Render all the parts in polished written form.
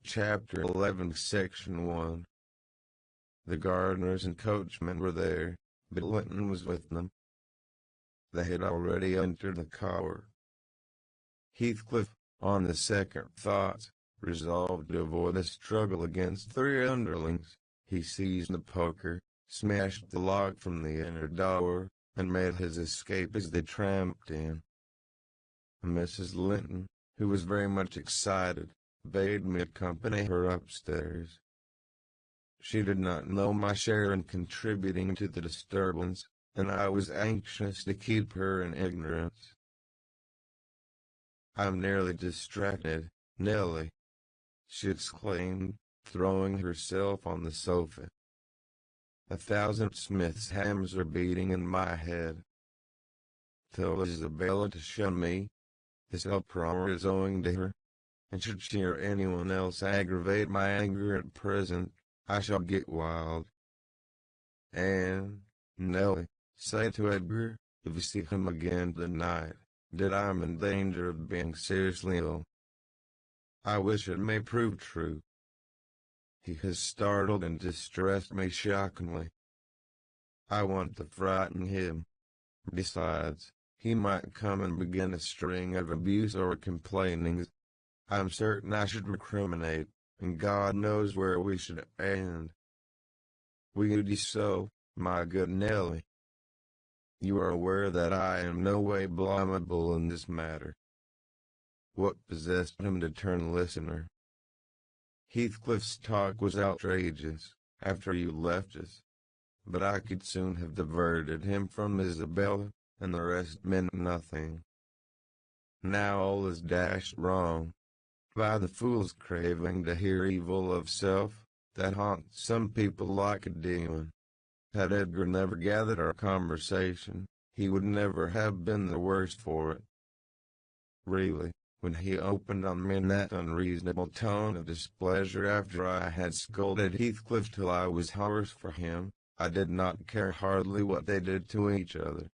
Chapter 11 Section 1. The gardeners and coachmen were there, but Linton was with them. They had already entered the car. Heathcliff, on the second thought, resolved to avoid a struggle against three underlings. He seized the poker, smashed the lock from the inner door, and made his escape as they tramped in. Mrs. Linton, who was very much excited, bade me accompany her upstairs. She did not know my share in contributing to the disturbance, and I was anxious to keep her in ignorance. "I'm nearly distracted, Nellie," she exclaimed, throwing herself on the sofa. "1,000 Smith's hammers are beating in my head. Tell Isabella to shun me. This uproar is owing to her, and should she or anyone else aggravate my anger at present, I shall get wild. And, Nellie, say to Edgar, if you see him again tonight, that I am in danger of being seriously ill. I wish it may prove true. He has startled and distressed me shockingly. I want to frighten him. Besides, he might come and begin a string of abuse or complainings. I am certain I should recriminate, and God knows where we should end. Will you do so, my good Nellie? You are aware that I am no way blamable in this matter." What possessed him to turn listener? Heathcliff's talk was outrageous, after you left us. But I could soon have diverted him from Isabella, and the rest meant nothing. Now all is dashed wrong. By the fool's craving to hear evil of self, that haunts some people like a demon. Had Edgar never gathered our conversation, he would never have been the worse for it. Really, when he opened on me in that unreasonable tone of displeasure after I had scolded Heathcliff till I was hoarse for him, I did not care hardly what they did to each other,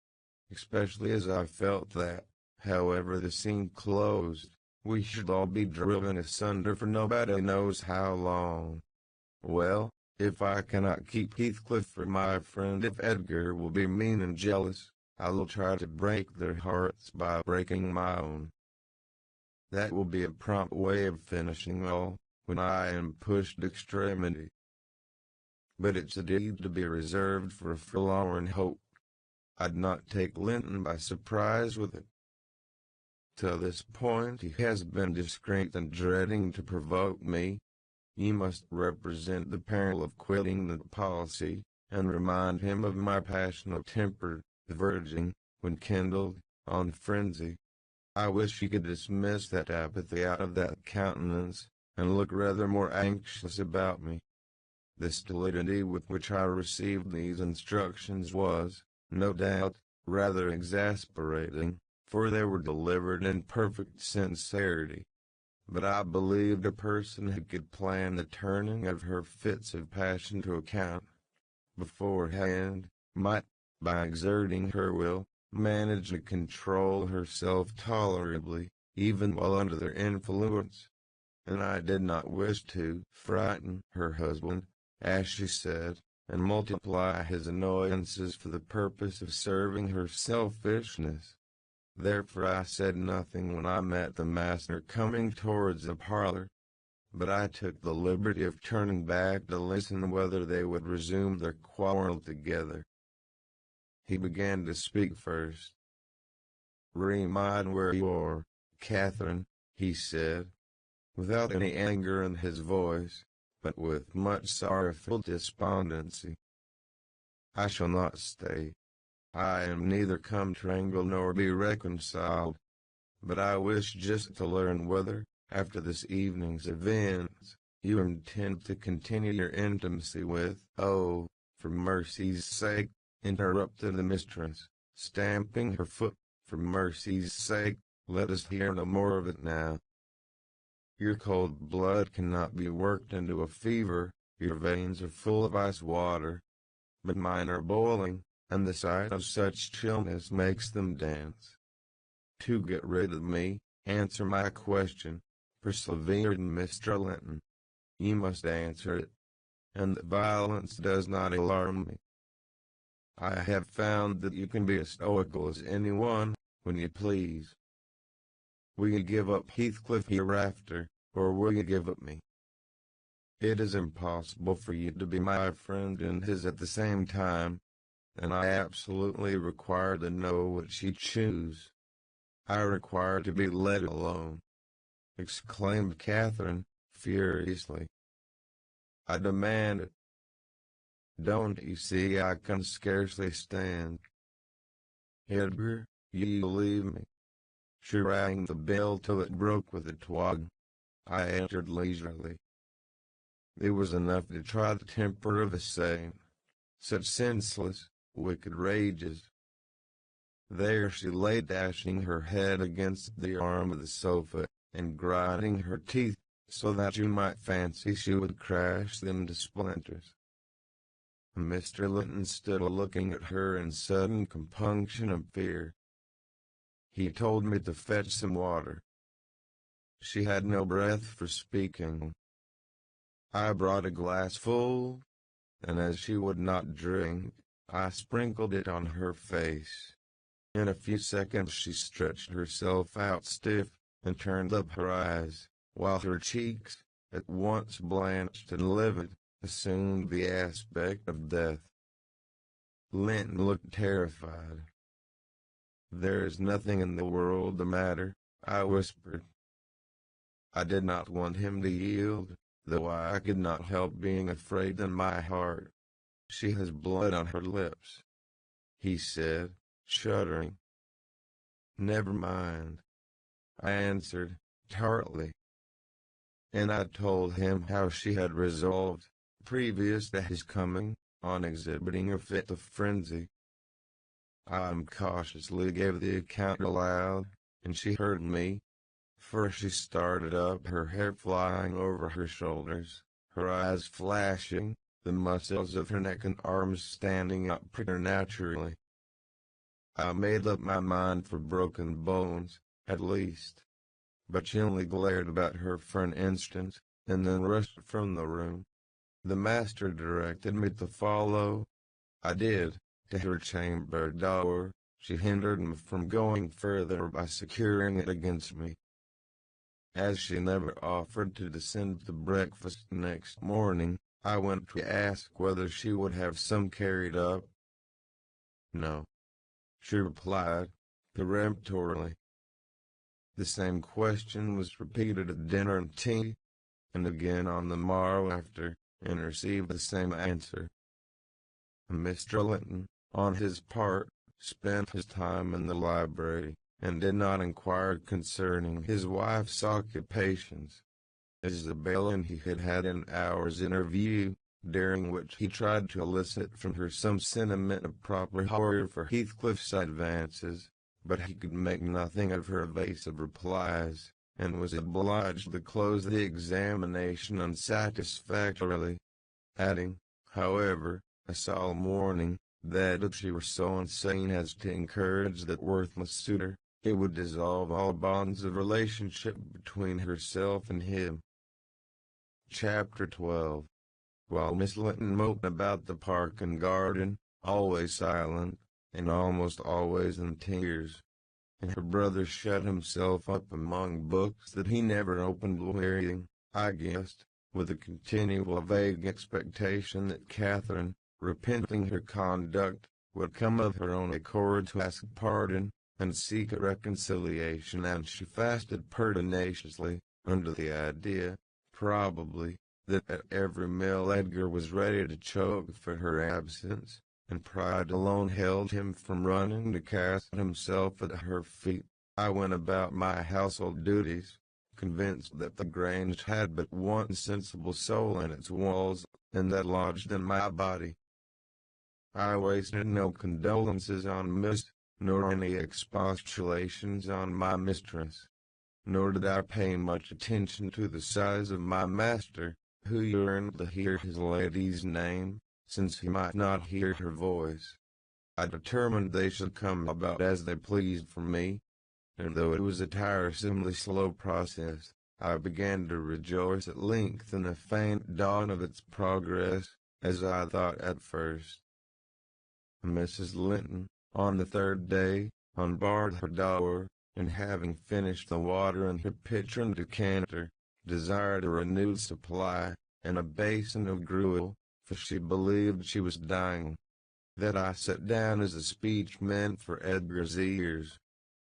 especially as I felt that, however the scene closed, we should all be driven asunder for nobody knows how long. Well, if I cannot keep Heathcliff for my friend, if Edgar will be mean and jealous, I will try to break their hearts by breaking my own. That will be a prompt way of finishing all, when I am pushed to extremity. But it's a deed to be reserved for a forlorn hope. I'd not take Linton by surprise with it. Till this point he has been discreet and dreading to provoke me. You must represent the peril of quitting the policy, and remind him of my passionate temper, verging, when kindled, on frenzy. I wish you could dismiss that apathy out of that countenance, and look rather more anxious about me. The stolidity with which I received these instructions was, no doubt, rather exasperating, for they were delivered in perfect sincerity. But I believed a person who could plan the turning of her fits of passion to account beforehand, might, by exerting her will, manage to control herself tolerably, even while under their influence. And I did not wish to frighten her husband, as she said, and multiply his annoyances for the purpose of serving her selfishness. Therefore I said nothing when I met the master coming towards the parlor, but I took the liberty of turning back to listen whether they would resume their quarrel together. He began to speak first. "Remind where you are, Catherine," he said, without any anger in his voice, but with much sorrowful despondency. "I shall not stay. I am neither come to wrangle nor be reconciled, but I wish just to learn whether, after this evening's events, you intend to continue your intimacy with—" "Oh, for mercy's sake," interrupted the mistress, stamping her foot, "for mercy's sake, let us hear no more of it now. Your cold blood cannot be worked into a fever, your veins are full of ice water, but mine are boiling, and the sight of such chillness makes them dance. To get rid of me, answer my question," persevered Mr. Linton. you must answer it, and that violence does not alarm me. I have found that you can be as stoical as anyone, when you please. Will you give up Heathcliff hereafter, or will you give up me? It is impossible for you to be my friend and his at the same time, and I absolutely require to know what you choose. I require to be let alone," exclaimed Catherine, furiously. "I demand it. Don't you see I can scarcely stand? Edgar, you leave me." She rang the bell till it broke with a twang. I entered leisurely. It was enough to try the temper of a saint. Such senseless, wicked rages. There she lay dashing her head against the arm of the sofa, and grinding her teeth, so that you might fancy she would crash them to splinters. Mr. Linton stood looking at her in sudden compunction and fear. He told me to fetch some water. She had no breath for speaking. I brought a glass full, and as she would not drink, I sprinkled it on her face. In a few seconds she stretched herself out stiff, and turned up her eyes, while her cheeks, at once blanched and livid, assumed the aspect of death. Linton looked terrified. "There is nothing in the world the matter," I whispered. I did not want him to yield, though I could not help being afraid in my heart. "She has blood on her lips," he said, shuddering. "Never mind," I answered, tartly. And I told him how she had resolved, previous to his coming, on exhibiting a fit of frenzy. I cautiously gave the account aloud, and she heard me. First she started up, her hair flying over her shoulders, her eyes flashing, the muscles of her neck and arms standing up preternaturally. I made up my mind for broken bones, at least. But she only glared about her for an instant, and then rushed from the room. The master directed me to follow. I did. To her chamber door, she hindered me from going further by securing it against me. As she never offered to descend to breakfast next morning, I went to ask whether she would have some carried up. "No," she replied, peremptorily. The same question was repeated at dinner and tea, and again on the morrow after, and received the same answer. Mr. Linton, on his part, spent his time in the library, and did not inquire concerning his wife's occupations. Isabel and he had had an hour's interview, during which he tried to elicit from her some sentiment of proper horror for Heathcliff's advances, but he could make nothing of her evasive replies, and was obliged to close the examination unsatisfactorily, adding, however, a solemn warning, that if she were so insane as to encourage that worthless suitor, it would dissolve all bonds of relationship between herself and him. Chapter 12. While Miss Linton moped about the park and garden, always silent, and almost always in tears, and her brother shut himself up among books that he never opened, wearying, I guessed, with a continual vague expectation that Catherine, repenting her conduct, would come of her own accord to ask pardon, and seek a reconciliation, and she fasted pertinaciously, under the idea, probably, that at every meal Edgar was ready to choke for her absence, and pride alone held him from running to cast himself at her feet. I went about my household duties, convinced that the Grange had but one sensible soul in its walls, and that lodged in my body. I wasted no condolences on Miss, nor any expostulations on my mistress. Nor did I pay much attention to the sighs of my master, who yearned to hear his lady's name, since he might not hear her voice. I determined they should come about as they pleased for me, and though it was a tiresomely slow process, I began to rejoice at length in the faint dawn of its progress, as I thought at first. Mrs. Linton, on the third day, unbarred her door, and having finished the water in her pitcher and decanter, desired a renewed supply, and a basin of gruel, for she believed she was dying. That I sat down as a speech meant for Edgar's ears.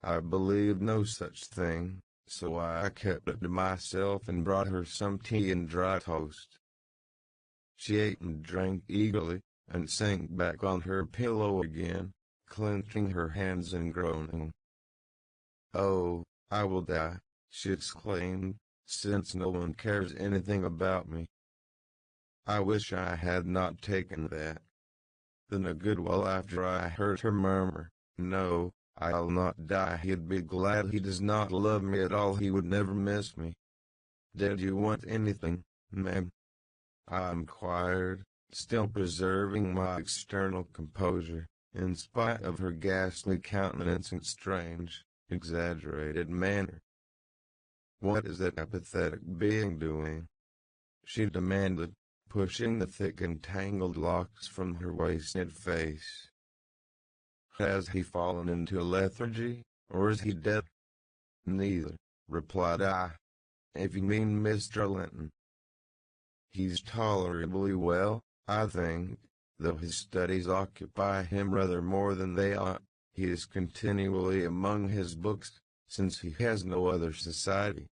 I believed no such thing, so I kept it to myself and brought her some tea and dry toast. She ate and drank eagerly, and sank back on her pillow again, clenching her hands and groaning. "Oh, I will die," she exclaimed, "since no one cares anything about me. I wish I had not taken that." Then a good while after I heard her murmur, "No, I'll not die. He'd be glad. He does not love me at all. He would never miss me." "Did you want anything, ma'am?" I inquired, still preserving my external composure, in spite of her ghastly countenance and strange, exaggerated manner. "What is that apathetic being doing?" she demanded, pushing the thick and tangled locks from her wasted face. "Has he fallen into lethargy, or is he dead?" "Neither," replied I. "If you mean Mr. Linton, he's tolerably well, I think, though his studies occupy him rather more than they ought. He is continually among his books, since he has no other society."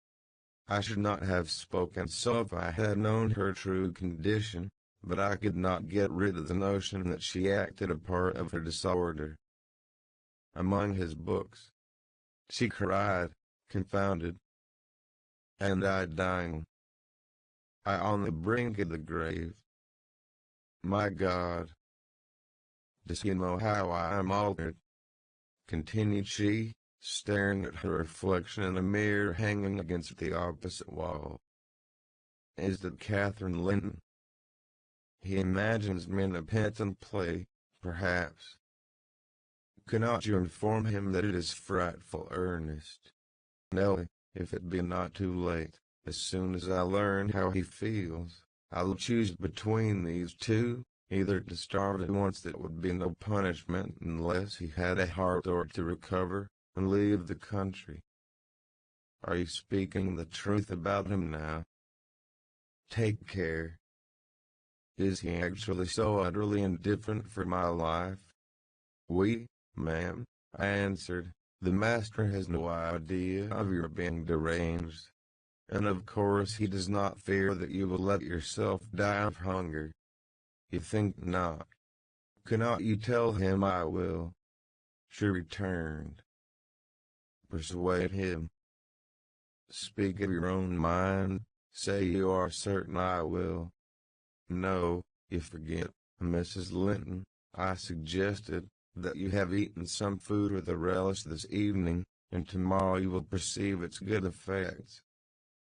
I should not have spoken so if I had known her true condition, but I could not get rid of the notion that she acted a part of her disorder. "Among his books!" she cried, confounded. "And I dying! I on the brink of the grave! My God! Does he know how I am altered?" continued she, staring at her reflection in a mirror hanging against the opposite wall. "Is that Catherine Linton? He imagines me in a penitent play, perhaps. Cannot you inform him that it is frightful earnest? Nelly, if it be not too late, as soon as I learn how he feels, I'll choose between these two, either to starve at once, that would be no punishment unless he had a heart, or to recover, and leave the country. Are you speaking the truth about him now? Take care. Is he actually so utterly indifferent for my life?" "Oui, ma'am," I answered. "The master has no idea of your being deranged. And of course he does not fear that you will let yourself die of hunger. You think not? Cannot you tell him I will?" She returned. "Persuade him. Speak of your own mind. Say you are certain I will." "No, you forget, Mrs. Linton," I suggested, "that you have eaten some food with a relish this evening, and tomorrow you will perceive its good effects."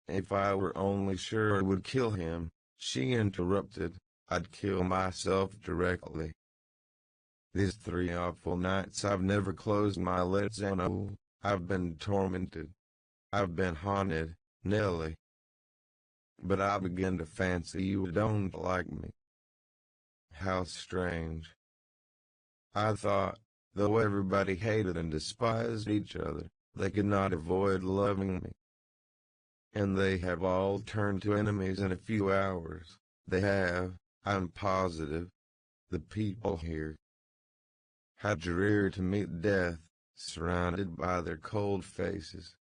"If I were only sure it would kill him," she interrupted, "I'd kill myself directly. These 3 awful nights I've never closed my lids, and oh, I've been tormented. I've been haunted, Nelly. But I begin to fancy you don't like me." How strange. I thought, though everybody hated and despised each other, they could not avoid loving me. And they have all turned to enemies in a few hours. They have, I'm positive. The people here. How dreary to meet death, surrounded by their cold faces.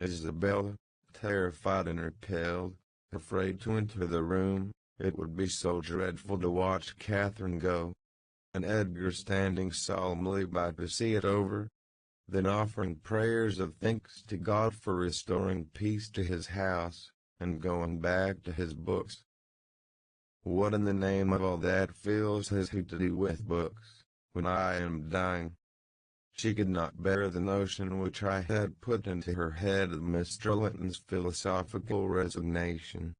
Isabella, terrified and repelled, afraid to enter the room. It would be so dreadful to watch Catherine go, and Edgar standing solemnly by to see it over, then offering prayers of thanks to God for restoring peace to his house, and going back to his books. What in the name of all that fills has he to do with books, when I am dying? She could not bear the notion which I had put into her head of Mr. Linton's philosophical resignation.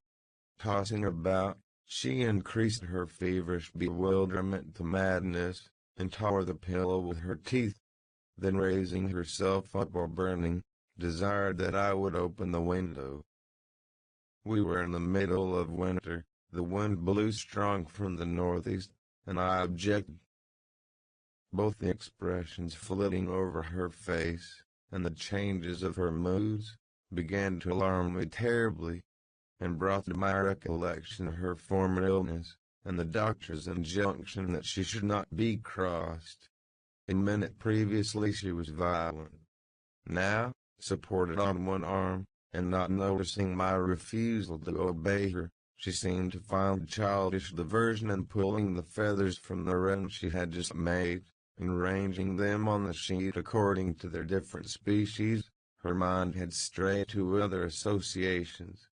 Tossing about, she increased her feverish bewilderment to madness, and tore the pillow with her teeth. Then raising herself up or burning, desired that I would open the window. We were in the middle of winter, the wind blew strong from the northeast, and I objected. Both the expressions flitting over her face, and the changes of her moods, began to alarm me terribly, and brought to my recollection her former illness, and the doctor's injunction that she should not be crossed. A minute previously she was violent. Now, supported on one arm, and not noticing my refusal to obey her, she seemed to find childish diversion in pulling the feathers from the rent she had just made, and ranging them on the sheet according to their different species. Her mind had strayed to other associations.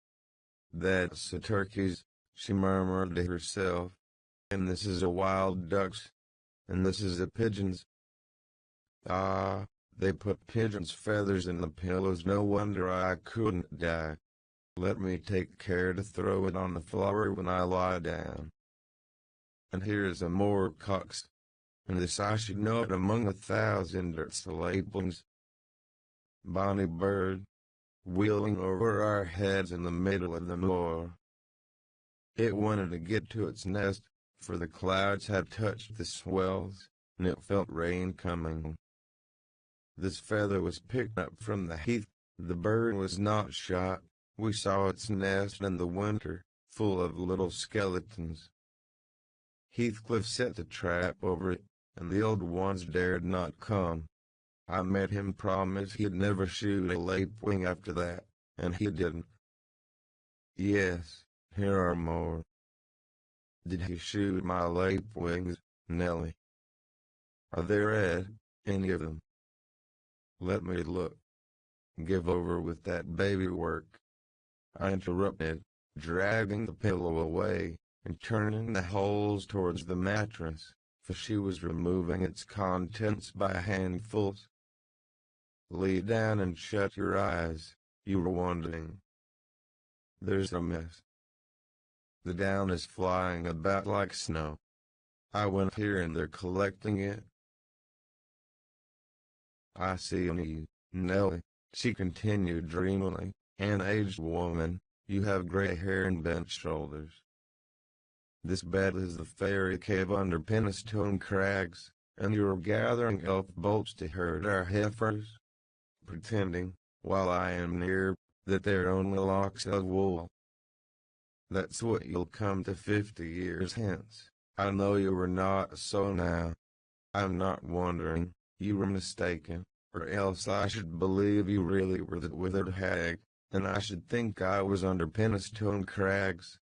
"That's a turkey's," she murmured to herself, "and this is a wild duck's, and this is a pigeon's. Ah, they put pigeons' feathers in the pillows, no wonder I couldn't die. Let me take care to throw it on the floor when I lie down. And here is a moorcock's, and this I should know it among 1,000 lapwings. Bonny bird, wheeling over our heads in the middle of the moor. It wanted to get to its nest, for the clouds had touched the swells, and it felt rain coming. This feather was picked up from the heath. The bird was not shot. We saw its nest in the winter, full of little skeletons. Heathcliff set the trap over it, and the old ones dared not come. I made him promise he'd never shoot a lapwing after that, and he didn't. Yes, here are more. Did he shoot my lapwings, Nellie? Are they red, any of them? Let me look. Give over with that baby work, I interrupted, dragging the pillow away, and turning the holes towards the mattress, for she was removing its contents by handfuls. Lay down and shut your eyes, you were wondering. There's a mess. The down is flying about like snow. I went here and they're collecting it. I see you, Nellie, she continued dreamily, an aged woman, you have gray hair and bent shoulders. This bed is the fairy cave under Penistone Crags, and you are gathering elf bolts to herd our heifers, pretending, while I am near, that they're only locks of wool. That's what you'll come to 50 years hence. I know you were not so now. I'm not wondering, you were mistaken, or else I should believe you really were the withered hag, and I should think I was under Penistone Crags.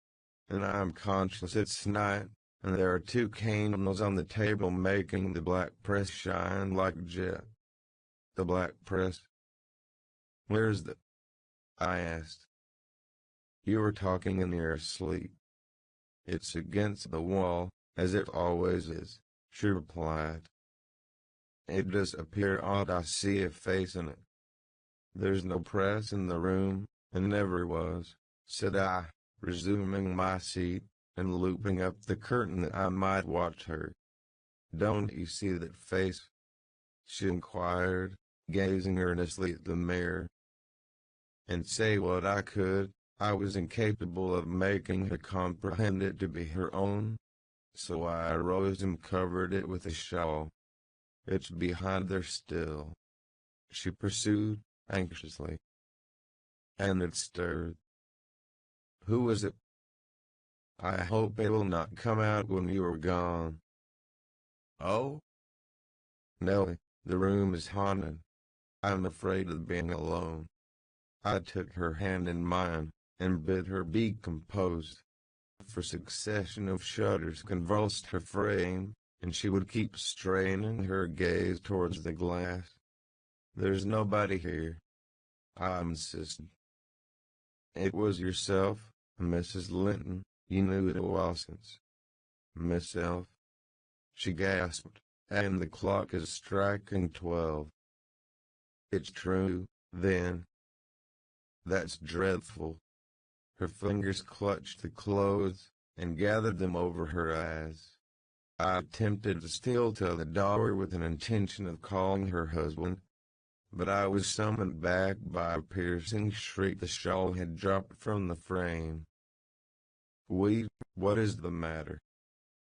And I am conscious it's night, and there are 2 candles on the table making the black press shine like jet. The black press? Where's the... I asked. You were talking in your sleep. It's against the wall, as it always is, she replied. It does appear odd I see a face in it. There's no press in the room, and never was, said I, resuming my seat, and looping up the curtain that I might watch her. Don't you see that face? She inquired, gazing earnestly at the mirror. And say what I could, I was incapable of making her comprehend it to be her own. So I arose and covered it with a shawl. It's behind there still, she pursued, anxiously. And it stirred. Who is it? I hope it will not come out when you are gone. Oh? Nellie, the room is haunted. I'm afraid of being alone. I took her hand in mine, and bid her be composed. For succession of shudders convulsed her frame, and she would keep straining her gaze towards the glass. There's nobody here, I insisted. It was yourself, Mrs. Linton, you knew it a while since. Myself? She gasped, and the clock is striking 12. It's true, then. That's dreadful. Her fingers clutched the clothes, and gathered them over her eyes. I attempted to steal to the door with an intention of calling her husband, but I was summoned back by a piercing shriek. The shawl had dropped from the frame. What is the matter?"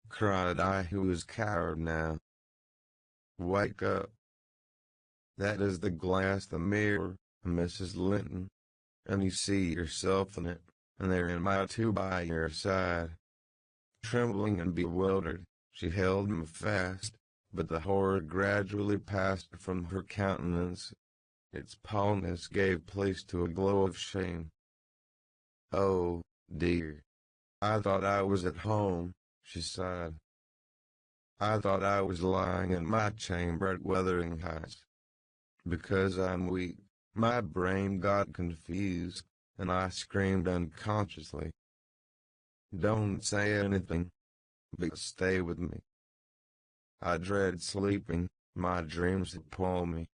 cried I, who was coward now. "Wake up. That is the glass, the mirror, Mrs. Linton, and you see yourself in it, and there am I too by your side." Trembling and bewildered, she held me fast, but the horror gradually passed from her countenance. Its paleness gave place to a glow of shame. "Oh, dear. I thought I was at home," she sighed. "I thought I was lying in my chamber at Wuthering Heights. Because I'm weak, my brain got confused, and I screamed unconsciously. Don't say anything, but stay with me. I dread sleeping, my dreams appall me."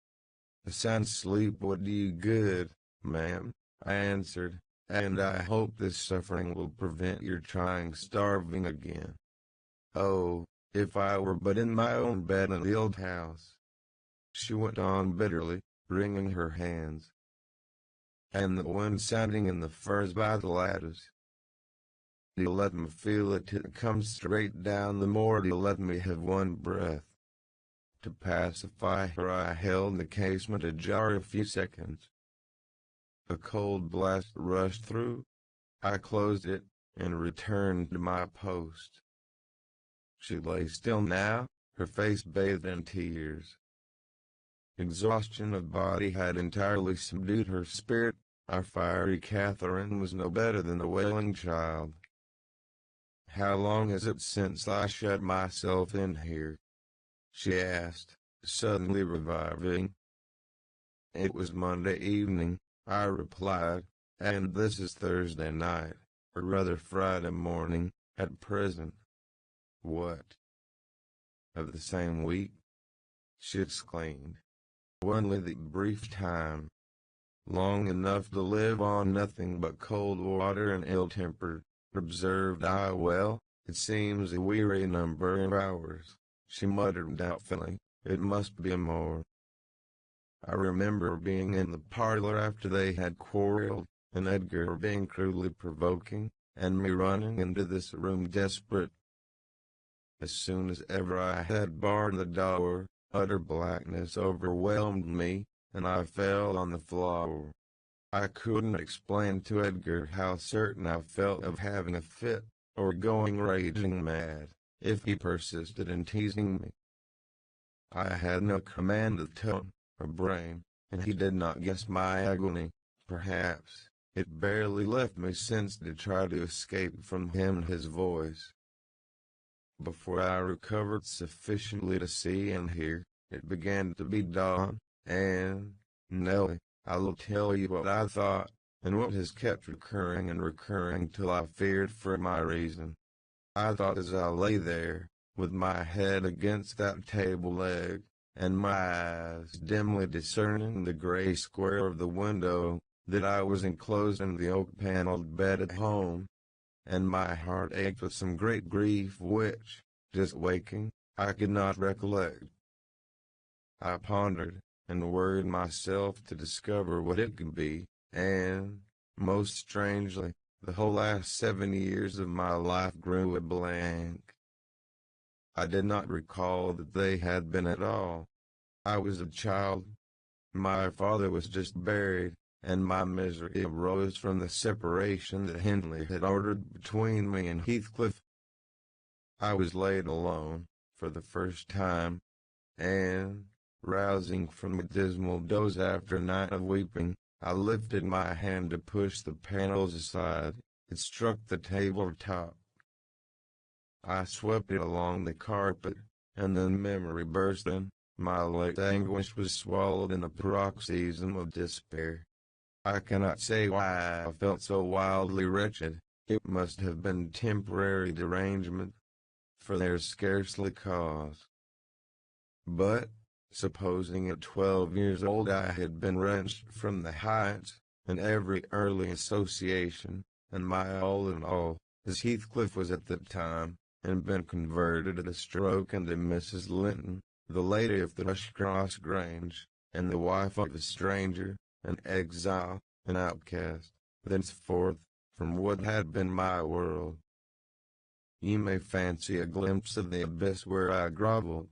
"A sound sleep would do you good, ma'am," I answered, "and I hope this suffering will prevent your trying starving again. Oh, if I were but in my own bed in the old house," she went on bitterly, wringing her hands. "And the wind sounding in the firs by the lattice. You let me feel it till it comes straight down the moor. You let me have one breath." To pacify her I held the casement ajar a few seconds. A cold blast rushed through. I closed it, and returned to my post. She lay still now, her face bathed in tears. Exhaustion of body had entirely subdued her spirit. Our fiery Catherine was no better than the wailing child. "How long is it since I shut myself in here?" she asked, suddenly reviving. "It was Monday evening," I replied, "and this is Thursday night, or rather Friday morning, at present." "What? Of the same week?" she exclaimed. "Only the brief time. Long enough to live on nothing but cold water and ill-temper," observed I. "Well, it seems a weary number of hours," she muttered doubtfully. "It must be more." I remember being in the parlor after they had quarreled, and Edgar being cruelly provoking, and me running into this room desperate. As soon as ever I had barred the door, utter blackness overwhelmed me, and I fell on the floor. I couldn't explain to Edgar how certain I felt of having a fit, or going raging mad, if he persisted in teasing me. I had no command of tongue or brain, and he did not guess my agony. Perhaps it barely left me sense to try to escape from him and his voice. Before I recovered sufficiently to see and hear, it began to be dawn, and, Nellie, I will tell you what I thought, and what has kept recurring and recurring till I feared for my reason. I thought as I lay there, with my head against that table leg, and my eyes dimly discerning the gray square of the window, that I was enclosed in the oak-paneled bed at home, and my heart ached with some great grief which, just waking, I could not recollect. I pondered, and worried myself to discover what it could be, and, most strangely, the whole last 7 years of my life grew a blank. I did not recall that they had been at all. I was a child. My father was just buried, and my misery arose from the separation that Hindley had ordered between me and Heathcliff. I was laid alone, for the first time, and, rousing from a dismal doze after a night of weeping, I lifted my hand to push the panels aside. It struck the table top. I swept it along the carpet, and then memory burst in. My late anguish was swallowed in a paroxysm of despair. I cannot say why I felt so wildly wretched. It must have been temporary derangement, for there's scarcely cause. But, supposing at 12 years old I had been wrenched from the heights, and every early association, and my all in all, as Heathcliff was at the time, and been converted at a stroke into Mrs. Linton, the lady of the Thrushcross Grange, and the wife of a stranger, an exile, an outcast, thenceforth, from what had been my world. You may fancy a glimpse of the abyss where I groveled.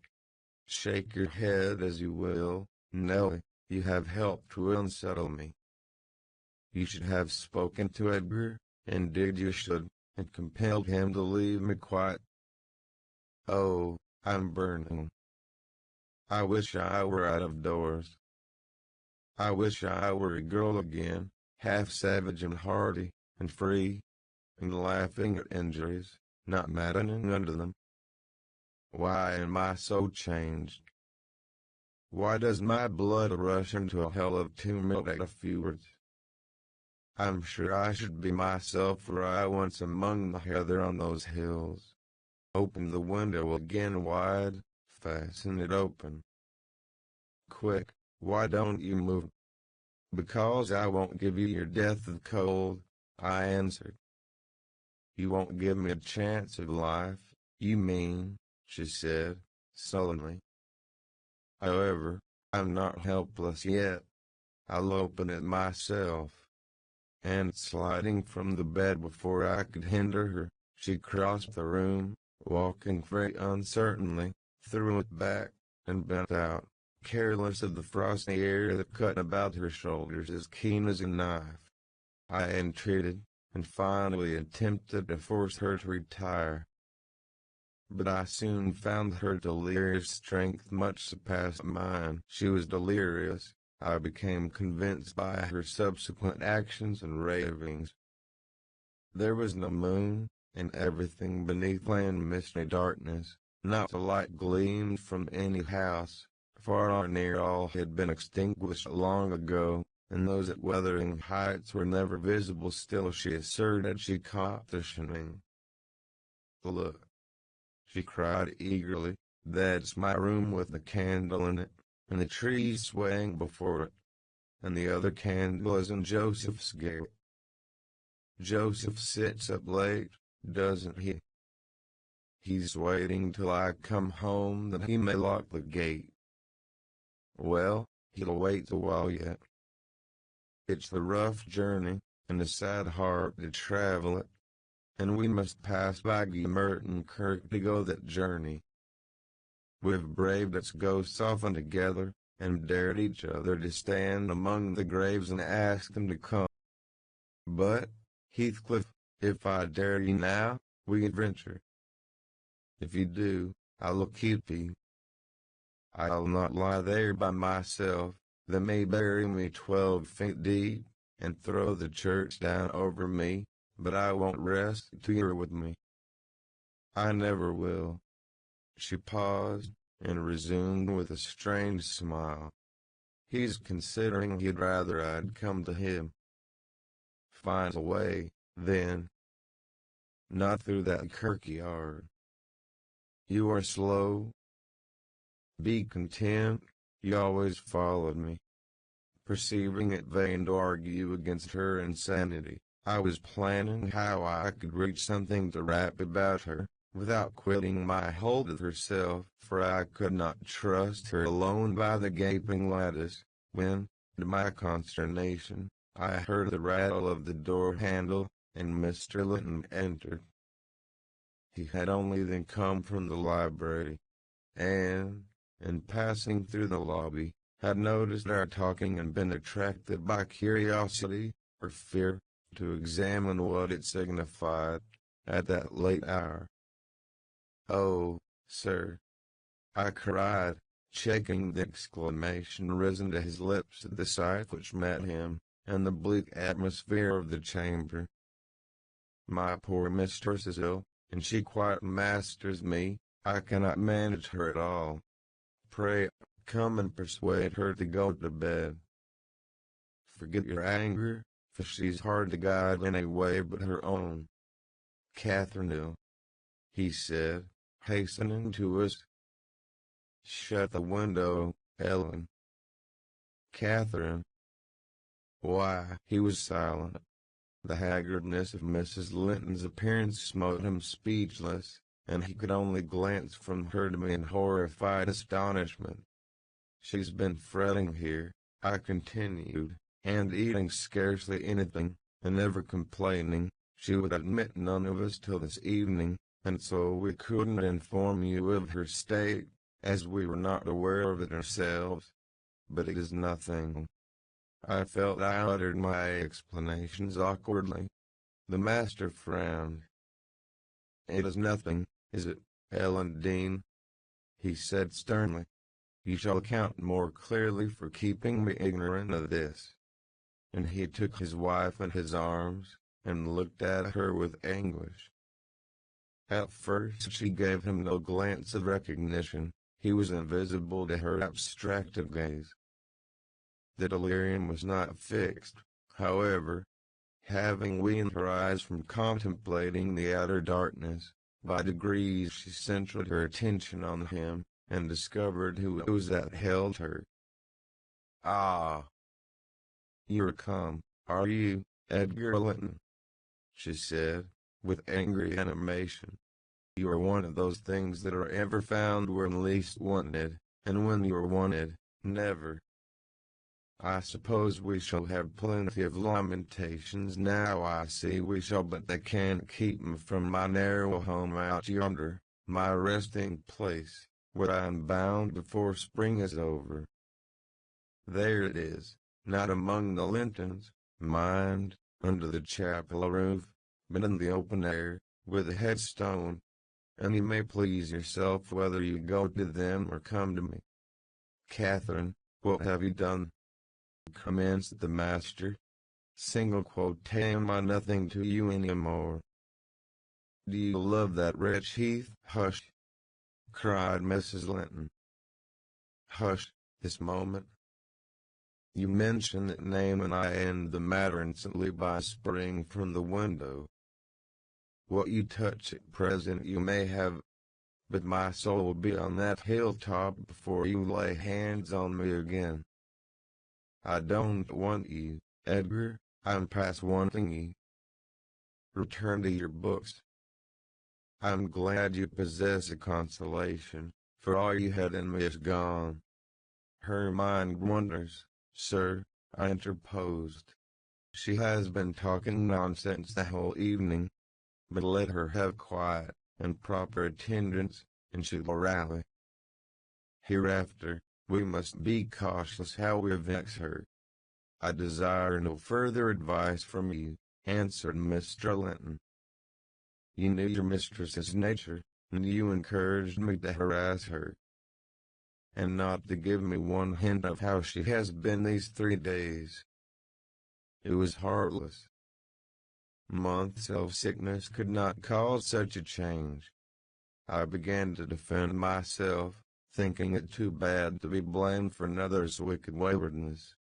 Shake your head as you will, Nellie, you have helped to unsettle me. You should have spoken to Edgar, indeed you should, and compelled him to leave me quiet. Oh, I'm burning. I wish I were out of doors. I wish I were a girl again, half savage and hardy, and free, and laughing at injuries, not maddening under them. Why am I so changed? Why does my blood rush into a hell of tumult at a few words? I'm sure I should be myself were I once among the heather on those hills. Open the window again wide, fasten it open. Quick, why don't you move? Because I won't give you your death of cold, I answered. You won't give me a chance of life, you mean, she said, sullenly. However, I'm not helpless yet. I'll open it myself. And sliding from the bed before I could hinder her, she crossed the room, walking very uncertainly, threw it back, and bent out, careless of the frosty air that cut about her shoulders as keen as a knife. I entreated, and finally attempted to force her to retire. But I soon found her delirious strength much surpassed mine. She was delirious, I became convinced by her subsequent actions and ravings. There was no moon, and everything beneath lay in misty darkness. Not a light gleamed from any house. Far or near all had been extinguished long ago, and those at Wuthering Heights were never visible. Still she asserted she caught the shining. Look, she cried eagerly, that's my room with the candle in it, and the tree swaying before it, and the other candle is in Joseph's garret. Joseph sits up late, doesn't he? He's waiting till I come home that he may lock the gate. Well, he'll wait a while yet. It's a rough journey, and a sad heart to travel it, and we must pass by Merton Kirk to go that journey. We've braved its ghosts often together, and dared each other to stand among the graves and ask them to come. But, Heathcliff, if I dare you now, we adventure. If you do, I'll keep you. I'll not lie there by myself. They may bury me 12 feet deep, and throw the church down over me, but I won't rest till you're with me. I never will. She paused, and resumed with a strange smile. He's considering he'd rather I'd come to him. Find a way, then. Not through that kirkyard. You are slow. Be content, you always followed me. Perceiving it vain to argue against her insanity, I was planning how I could reach something to wrap about her, without quitting my hold of herself, for I could not trust her alone by the gaping lattice, when, to my consternation, I heard the rattle of the door handle, and Mr. Linton entered. He had only then come from the library, and, in passing through the lobby, had noticed our talking and been attracted by curiosity, or fear, to examine what it signified, at that late hour. "Oh, sir," I cried, checking the exclamation risen to his lips at the sight which met him, and the bleak atmosphere of the chamber. "My poor mistress is ill, and she quite masters me. I cannot manage her at all. Pray, come and persuade her to go to bed. Forget your anger, for she's hard to guide in a way but her own. Catherine," he said, hastening to us. "Shut the window, Ellen." "Catherine." Why, he was silent. The haggardness of Mrs. Linton's appearance smote him speechless, and he could only glance from her to me in horrified astonishment. She's been fretting here, I continued, and eating scarcely anything, and never complaining. She would admit none of us till this evening, and so we couldn't inform you of her state, as we were not aware of it ourselves. But it is nothing. I felt I uttered my explanations awkwardly. The master frowned. It is nothing, is it, Ellen Dean? He said sternly. You shall account more clearly for keeping me ignorant of this. And he took his wife in his arms, and looked at her with anguish. At first she gave him no glance of recognition. He was invisible to her abstracted gaze. The delirium was not fixed, however. Having weaned her eyes from contemplating the outer darkness, by degrees she centered her attention on him, and discovered who it was that held her. Ah! You're come, are you, Edgar Linton? She said, with angry animation. You are one of those things that are ever found when least wanted, and when you're wanted, never. I suppose we shall have plenty of lamentations now. I see we shall, but they can't keep me from my narrow home out yonder, my resting place, where I am bound before spring is over. There it is, not among the Lintons, mind, under the chapel roof, but in the open air, with a headstone. And you may please yourself whether you go to them or come to me. Catherine, what have you done? Commenced the master. Single quote, am I nothing to you any more? Do you love that wretch Heath? Hush! Cried Mrs. Linton. Hush, this moment. You mention that name and I end the matter instantly by springing from the window. What you touch at present you may have, but my soul will be on that hilltop before you lay hands on me again. I don't want you, Edgar, I'm past wanting you. Return to your books. I'm glad you possess a consolation, for all you had in me is gone. Her mind wanders, sir, I interposed. She has been talking nonsense the whole evening. But let her have quiet, and proper attendance, and she will rally. Hereafter, we must be cautious how we vex her. I desire no further advice from you, answered Mr. Linton. You knew your mistress's nature, and you encouraged me to harass her, and not to give me one hint of how she has been these 3 days. It was heartless. Months of sickness could not cause such a change. I began to defend myself, thinking it too bad to be blamed for another's wicked waywardness.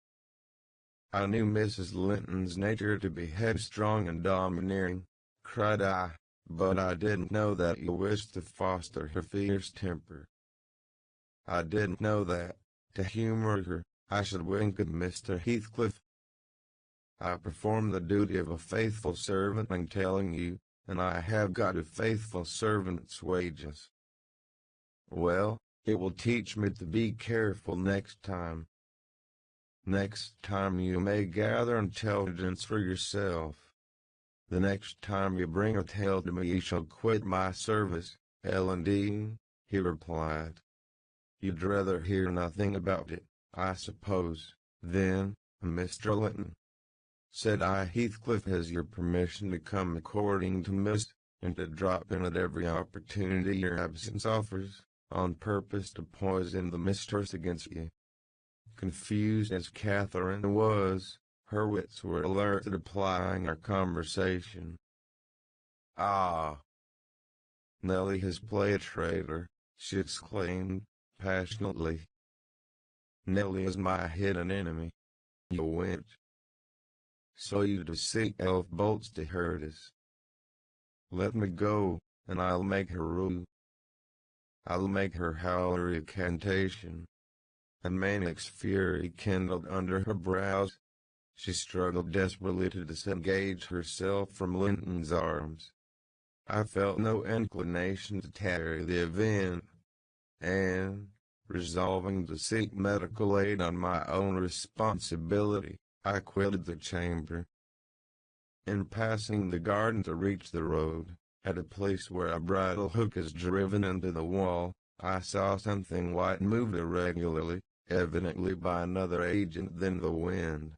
I knew Mrs. Linton's nature to be headstrong and domineering, cried I, but I didn't know that you wished to foster her fierce temper. I didn't know that, to humor her, I should wink at Mr. Heathcliff. I perform the duty of a faithful servant in telling you, and I have got a faithful servant's wages. Well, it will teach me to be careful next time. Next time you may gather intelligence for yourself. The next time you bring a tale to me you shall quit my service, Ellen Dean, he replied. You'd rather hear nothing about it, I suppose, then, Mr. Linton, said I. Heathcliff has your permission to come according to Miss, and to drop in at every opportunity your absence offers, on purpose to poison the mistress against you. Confused as Catherine was, her wits were alert at applying our conversation. Ah! Nellie has played a traitor, she exclaimed, passionately. Nellie is my hidden enemy. You went. So you to seek elf bolts to hurt us. Let me go, and I'll make her rue. I'll make her howl a recantation. A manic's fury kindled under her brows. She struggled desperately to disengage herself from Linton's arms. I felt no inclination to tarry the event, and, Resolving to seek medical aid on my own responsibility, I quitted the chamber. In passing the garden to reach the road, at a place where a bridle hook is driven into the wall, I saw something white move irregularly, evidently by another agent than the wind.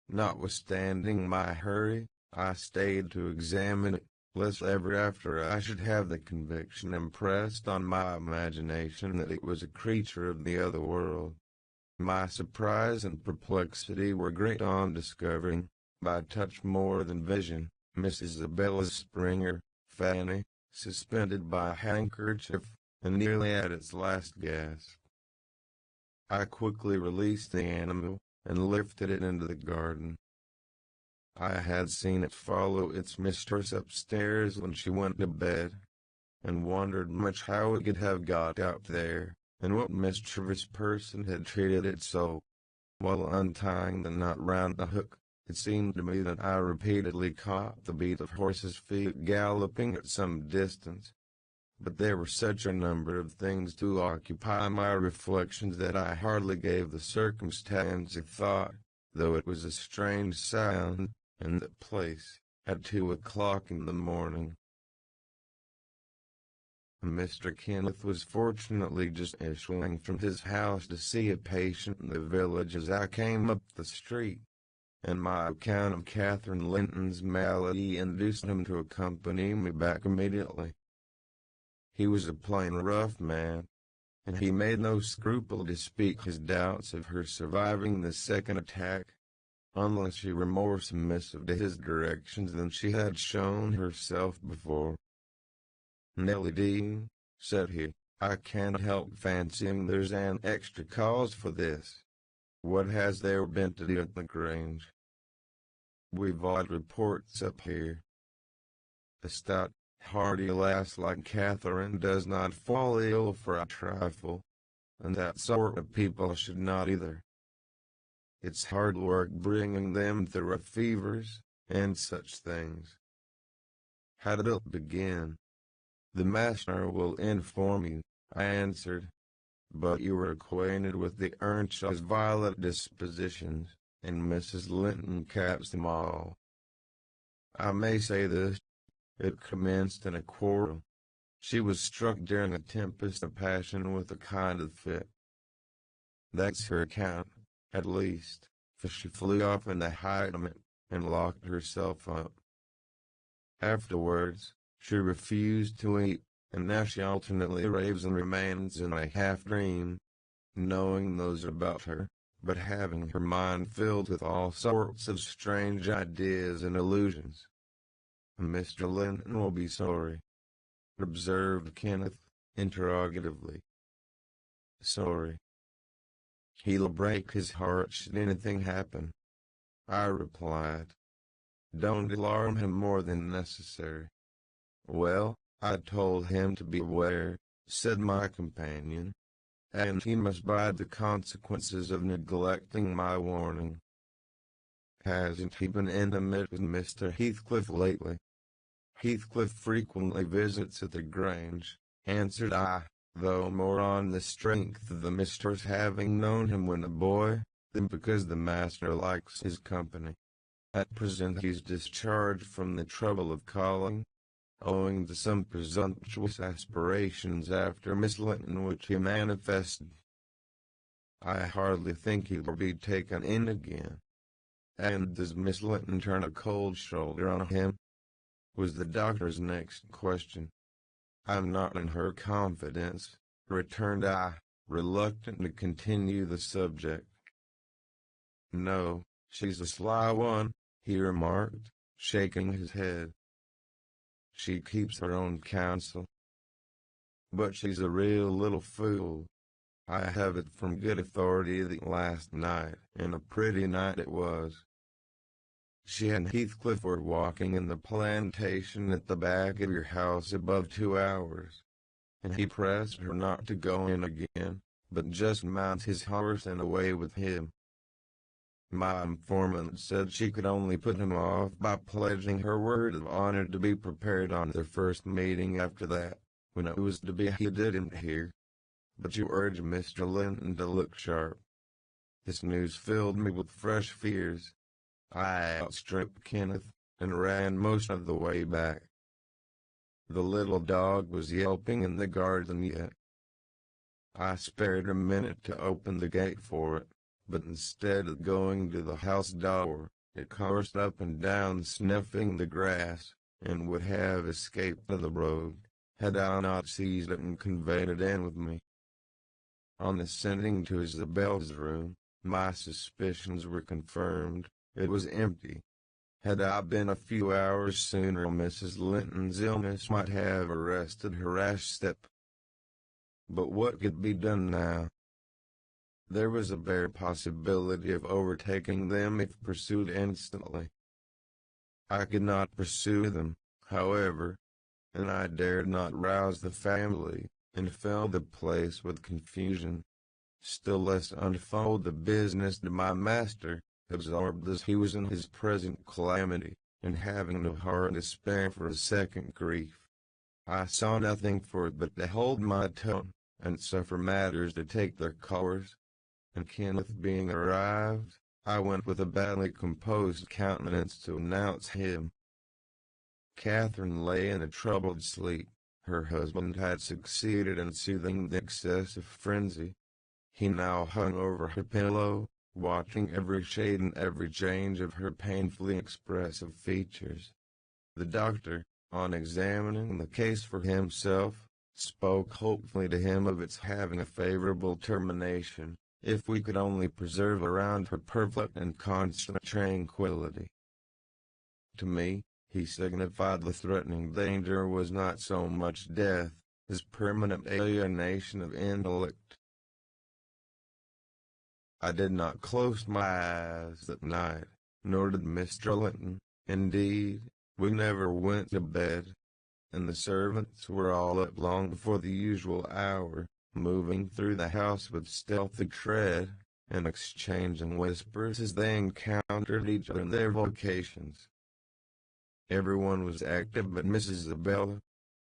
Notwithstanding my hurry, I stayed to examine it, lest ever after I should have the conviction impressed on my imagination that it was a creature of the other world. My surprise and perplexity were great on discovering, by touch more than vision, Miss Isabella Springer, Fanny, suspended by a handkerchief, and nearly at its last gasp. I quickly released the animal, and lifted it into the garden. I had seen it follow its mistress upstairs when she went to bed, and wondered much how it could have got out there, and what mischievous person had treated it so. While untying the knot round the hook, it seemed to me that I repeatedly caught the beat of horses' feet galloping at some distance. But there were such a number of things to occupy my reflections that I hardly gave the circumstance a thought, though it was a strange sound, in that place, at 2 o'clock in the morning. Mr. Kenneth was fortunately just issuing from his house to see a patient in the village as I came up the street, and my account of Catherine Linton's malady induced him to accompany me back immediately. He was a plain rough man, and he made no scruple to speak his doubts of her surviving the second attack, unless she were more submissive to his directions than she had shown herself before. "Nellie Dean," said he, "I can't help fancying there's an extra cause for this. What has there been to do at the Grange?" "We've odd reports up here. A stout, hearty lass like Catherine does not fall ill for a trifle, and that sort of people should not either. It's hard work bringing them through fevers, and such things." "How did it begin?" "The master will inform you," I answered. "But you were acquainted with the Earnshaw's violent dispositions, and Mrs. Linton caps them all." "I may say this. It commenced in a quarrel. She was struck during a tempest of passion with a kind of fit. That's her account, at least, for she flew off in the height of it, and locked herself up. Afterwards, she refused to eat, and now she alternately raves and remains in a half-dream, knowing those about her, but having her mind filled with all sorts of strange ideas and illusions." "Mr. Linton will be sorry," observed Kenneth, interrogatively. "Sorry. He'll break his heart should anything happen," I replied. "Don't alarm him more than necessary." "Well, I told him to beware," said my companion, "and he must bide the consequences of neglecting my warning." "Hasn't he been intimate with Mr. Heathcliff lately?" "Heathcliff frequently visits at the Grange," answered I, though more on the strength of the mistress having known him when a boy, than because the master likes his company. At present he's discharged from the trouble of calling, owing to some presumptuous aspirations after Miss Linton which he manifested. I hardly think he will be taken in again." "And does Miss Linton turn a cold shoulder on him?" was the doctor's next question. "I'm not in her confidence," returned I, reluctant to continue the subject. "No, she's a sly one," he remarked, shaking his head. "She keeps her own counsel. But she's a real little fool. I have it from good authority that last night, and a pretty night it was, she and Heathcliff were walking in the plantation at the back of your house above 2 hours, and he pressed her not to go in again, but just mount his horse and away with him. My informant said she could only put him off by pledging her word of honor to be prepared on their first meeting after that, when it was to be he didn't hear. but you urged Mr. Linton to look sharp. This news filled me with fresh fears. I outstripped Kenneth, and ran most of the way back. The little dog was yelping in the garden yet. I spared a minute to open the gate for it, but instead of going to the house door, it coursed up and down sniffing the grass, and would have escaped to the road, had I not seized it and conveyed it in with me. On ascending to Isabel's room, my suspicions were confirmed. It was empty. Had I been a few hours sooner, Mrs. Linton's illness might have arrested her rash step. But what could be done now? There was a bare possibility of overtaking them if pursued instantly. I could not pursue them, however, and I dared not rouse the family, and fill the place with confusion, still less unfold the business to my master, absorbed as he was in his present calamity, and having no heart to spare for a second grief. I saw nothing for it but to hold my tongue, and suffer matters to take their course. And Kenneth being arrived, I went with a badly composed countenance to announce him. Catherine lay in a troubled sleep. Her husband had succeeded in soothing the excessive frenzy. He now hung over her pillow, watching every shade and every change of her painfully expressive features. The doctor, on examining the case for himself, spoke hopefully to him of its having a favorable termination, if we could only preserve around her perfect and constant tranquility. To me, he signified the threatening danger was not so much death, as permanent alienation of intellect. I did not close my eyes that night, nor did Mr. Linton. Indeed, we never went to bed, and the servants were all up long before the usual hour, moving through the house with stealthy tread, and exchanging whispers as they encountered each other in their vocations. Everyone was active but Mrs. Isabella,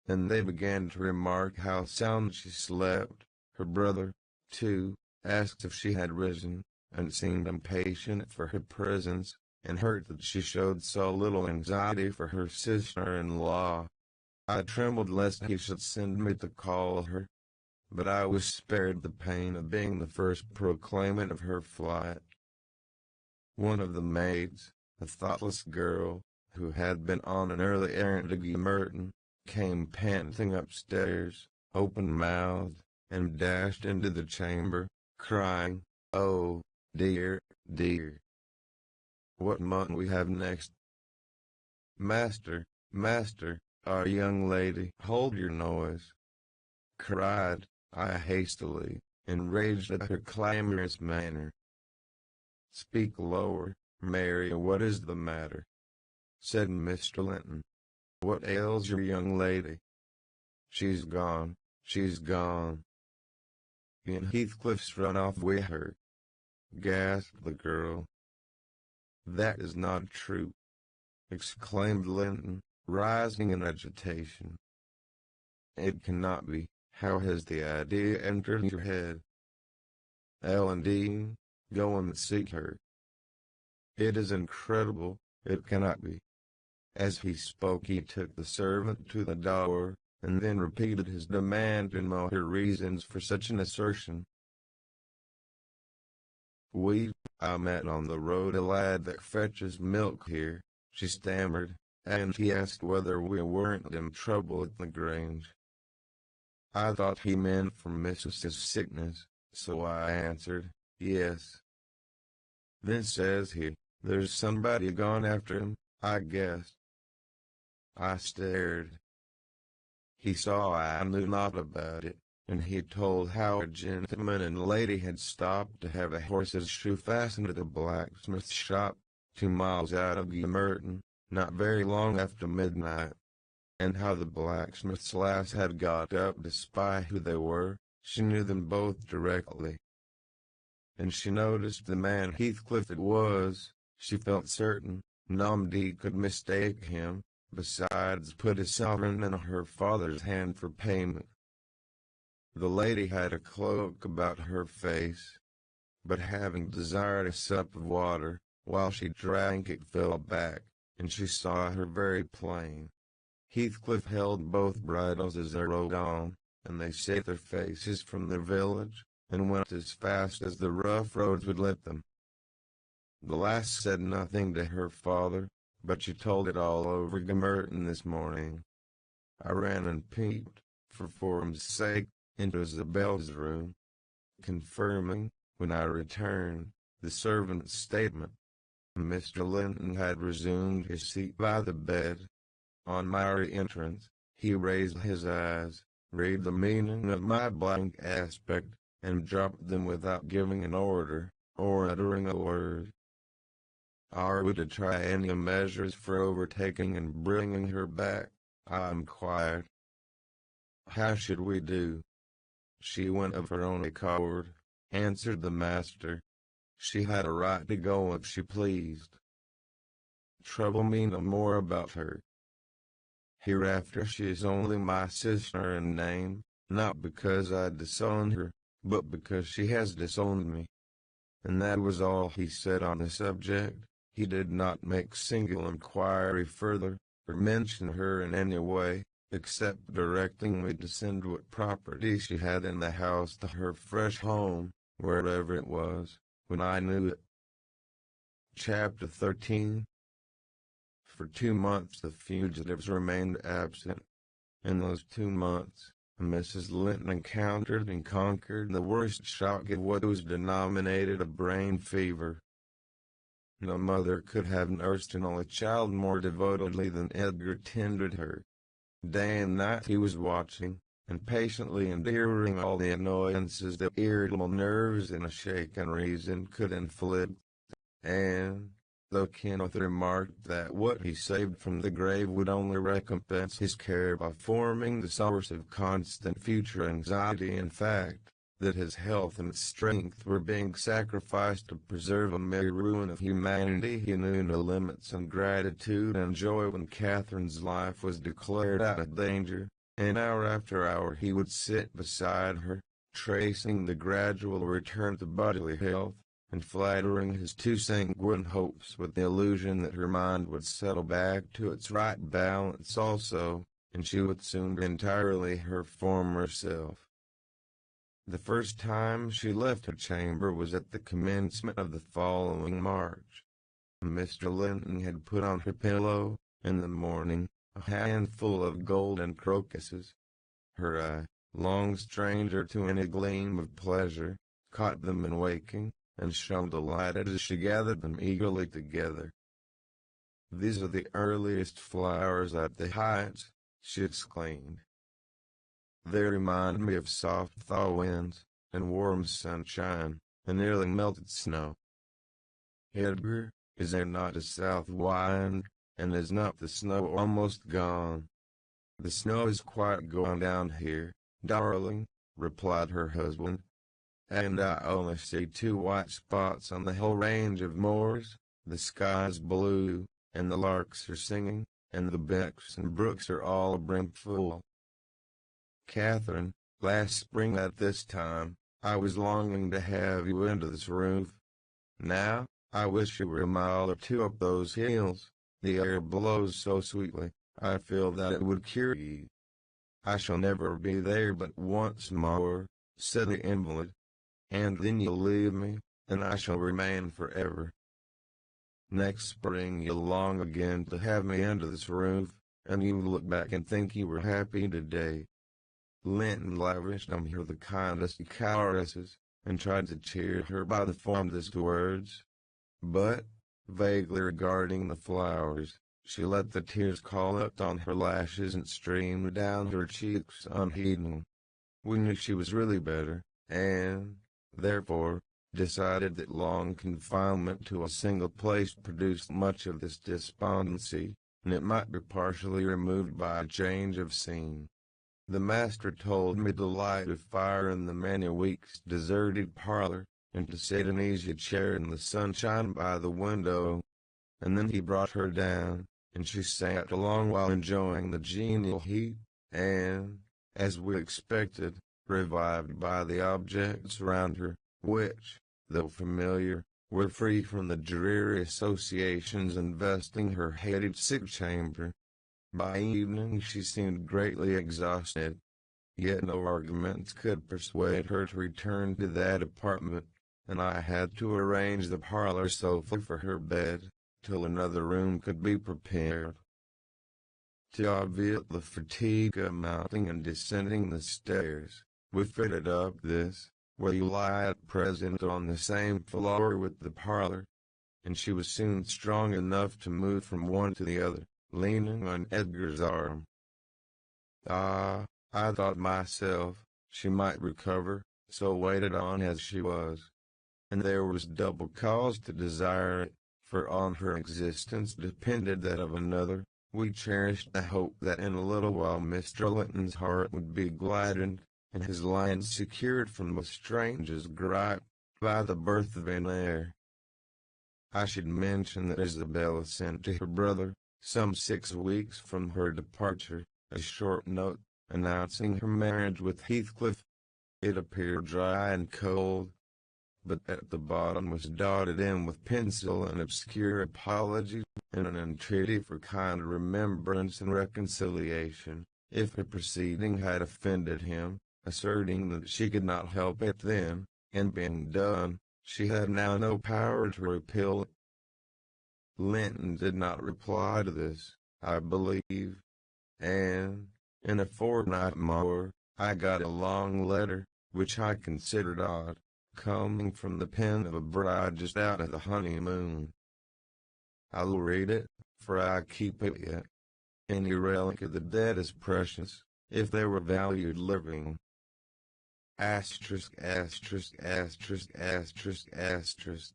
and they began to remark how sound she slept. Her brother, too, asked if she had risen, and seemed impatient for her presence, and hurt that she showed so little anxiety for her sister-in-law. I trembled lest he should send me to call her, but I was spared the pain of being the first proclaimant of her flight. One of the maids, a thoughtless girl, who had been on an early errand to Merton, came panting upstairs, open-mouthed, and dashed into the chamber, crying, "Oh, dear, dear! What might we have next?" "Master, master, our young lady!" "Hold your noise!" cried I hastily, enraged at her clamorous manner. "Speak lower, Mary, what is the matter?" said Mr. Linton. "What ails your young lady?" "She's gone, she's gone. And Heathcliff's run off with her," gasped the girl. "That is not true," exclaimed Linton, rising in agitation. "It cannot be. How has the idea entered your head?" "Ellen Dean, go and seek her." "It is incredible, it cannot be." As he spoke he took the servant to the door, and then repeated his demand to know her reasons for such an assertion. "I met on the road a lad that fetches milk here," she stammered, "and he asked whether we weren't in trouble at the Grange. I thought he meant for Mrs.'s sickness, so I answered, yes. Then says he, there's somebody gone after him, I guess." I stared. He saw I knew not about it, and he told how a gentleman and lady had stopped to have a horse's shoe fastened at a blacksmith's shop, 2 miles out of Merton, not very long after midnight, and how the blacksmith's lass had got up to spy who they were. She knew them both directly, and she noticed the man Heathcliff it was. She felt certain nobody could mistake him. Besides, put a sovereign in her father's hand for payment. The lady had a cloak about her face, but having desired a sup of water, while she drank it fell back, and she saw her very plain. Heathcliff held both bridles as they rode on, and they set their faces from the village, and went as fast as the rough roads would let them. The lass said nothing to her father, but she told it all over to Merton this morning. I ran and peeped, for form's sake, into Isabel's room, confirming, when I returned, the servant's statement. Mr. Linton had resumed his seat by the bed. On my re-entrance, he raised his eyes, read the meaning of my blank aspect, and dropped them without giving an order, or uttering a word. "Are we to try any measures for overtaking and bringing her back?" I inquired. "How should we do?" "She went of her own accord," answered the master. "She had a right to go if she pleased. Trouble me no more about her. Hereafter she is only my sister in name, not because I disown her, but because she has disowned me." And that was all he said on the subject. He did not make single inquiry further, or mention her in any way, except directing me to send what property she had in the house to her fresh home, wherever it was, when I knew it. Chapter 13. For 2 months the fugitives remained absent. In those 2 months, Mrs. Linton encountered and conquered the worst shock of what was denominated a brain fever. No mother could have nursed an only child more devotedly than Edgar tended her. Day and night he was watching, and patiently enduring all the annoyances that irritable nerves and a shaken reason could inflict. And, though Kenneth remarked that what he saved from the grave would only recompense his care by forming the source of constant future anxiety, in fact, that his health and strength were being sacrificed to preserve a mere ruin of humanity, he knew no limits in gratitude and joy when Catherine's life was declared out of danger, and hour after hour he would sit beside her, tracing the gradual return to bodily health, and flattering his too sanguine hopes with the illusion that her mind would settle back to its right balance also, and she would soon be entirely her former self. The first time she left her chamber was at the commencement of the following March. Mr. Linton had put on her pillow, in the morning, a handful of golden crocuses. Her eye, long stranger to any gleam of pleasure, caught them in waking, and shone delighted as she gathered them eagerly together. "These are the earliest flowers at the Heights," she exclaimed. "They remind me of soft thaw winds, and warm sunshine, and nearly melted snow. Edgar, is there not a south wind, and is not the snow almost gone?" "The snow is quite gone down here, darling," replied her husband. "And I only see 2 white spots on the whole range of moors. The sky is blue, and the larks are singing, and the becks and brooks are all brimful. Catherine, last spring at this time, I was longing to have you into this roof. Now, I wish you were a mile or 2 up those hills. The air blows so sweetly, I feel that it would cure you." "I shall never be there but once more," said the invalid. "And then you'll leave me, and I shall remain forever. Next spring you'll long again to have me under this roof, and you'll look back and think you were happy today." Linton lavished on her the kindest caresses, and tried to cheer her by the fondest words. But, vaguely regarding the flowers, she let the tears collect on her lashes and stream down her cheeks unheeding. We knew she was really better, and, therefore, decided that long confinement to a single place produced much of this despondency, and it might be partially removed by a change of scene. The master told me to light a fire in the many weeks deserted parlor, and to sit an easy chair in the sunshine by the window. And then he brought her down, and she sat a long while enjoying the genial heat, and, as we expected, revived by the objects around her, which, though familiar, were free from the dreary associations investing her hated sick chamber. By evening she seemed greatly exhausted, yet no arguments could persuade her to return to that apartment, and I had to arrange the parlor sofa for her bed, till another room could be prepared. To obviate the fatigue of mounting and descending the stairs, we fitted up this, where you lie at present on the same floor with the parlor, and she was soon strong enough to move from one to the other, leaning on Edgar's arm. Ah, I thought myself, she might recover, so waited on as she was. And there was double cause to desire it, for on her existence depended that of another. We cherished the hope that in a little while Mr. Linton's heart would be gladdened, and his lands secured from the stranger's gripe, by the birth of an heir. I should mention that Isabella sent to her brother, some 6 weeks from her departure, a short note, announcing her marriage with Heathcliff. It appeared dry and cold, but at the bottom was dotted in with pencil an obscure apology, and an entreaty for kind remembrance and reconciliation, if the proceeding had offended him, asserting that she could not help it then, and being done, she had now no power to repeal it. Linton did not reply to this, I believe, and, in a fortnight more, I got a long letter, which I considered odd, coming from the pen of a bride just out of the honeymoon. I'll read it, for I keep it yet. Any relic of the dead is precious, if they were valued living. Asterisk, asterisk, asterisk, asterisk, asterisk.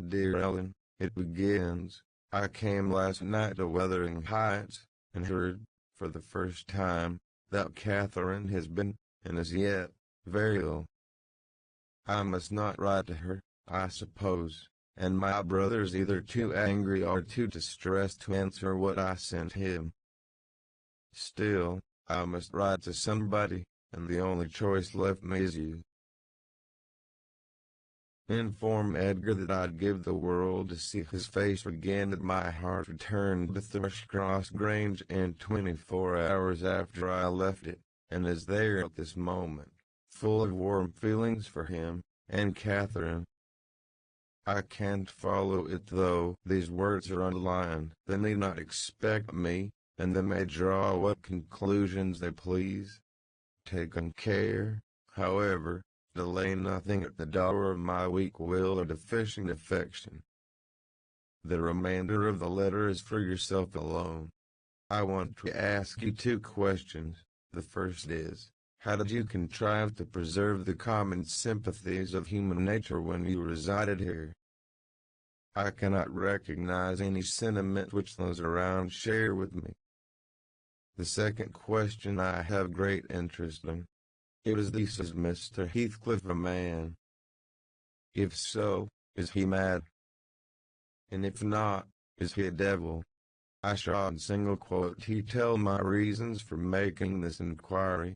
Dear Ellen, it begins, I came last night to Wuthering Heights, and heard, for the first time, that Catherine has been, and is yet, very ill. I must not write to her, I suppose, and my brother's either too angry or too distressed to answer what I sent him. Still, I must write to somebody, and the only choice left me is you. Inform Edgar that I'd give the world to see his face again, that my heart returned to Thrushcross Grange in 24 hours after I left it, and is there at this moment, full of warm feelings for him, and Catherine. I can't follow it though these words are underlined. They need not expect me, and they may draw what conclusions they please. Taking care, however, to lay nothing at the door of my weak will or deficient affection. The remainder of the letter is for yourself alone. I want to ask you 2 questions. The first is, how did you contrive to preserve the common sympathies of human nature when you resided here? I cannot recognize any sentiment which those around share with me. The second question I have great interest in. It is this: is Mr. Heathcliff a man? If so, is he mad? And if not, is he a devil? I shall in single quote tell my reasons for making this inquiry,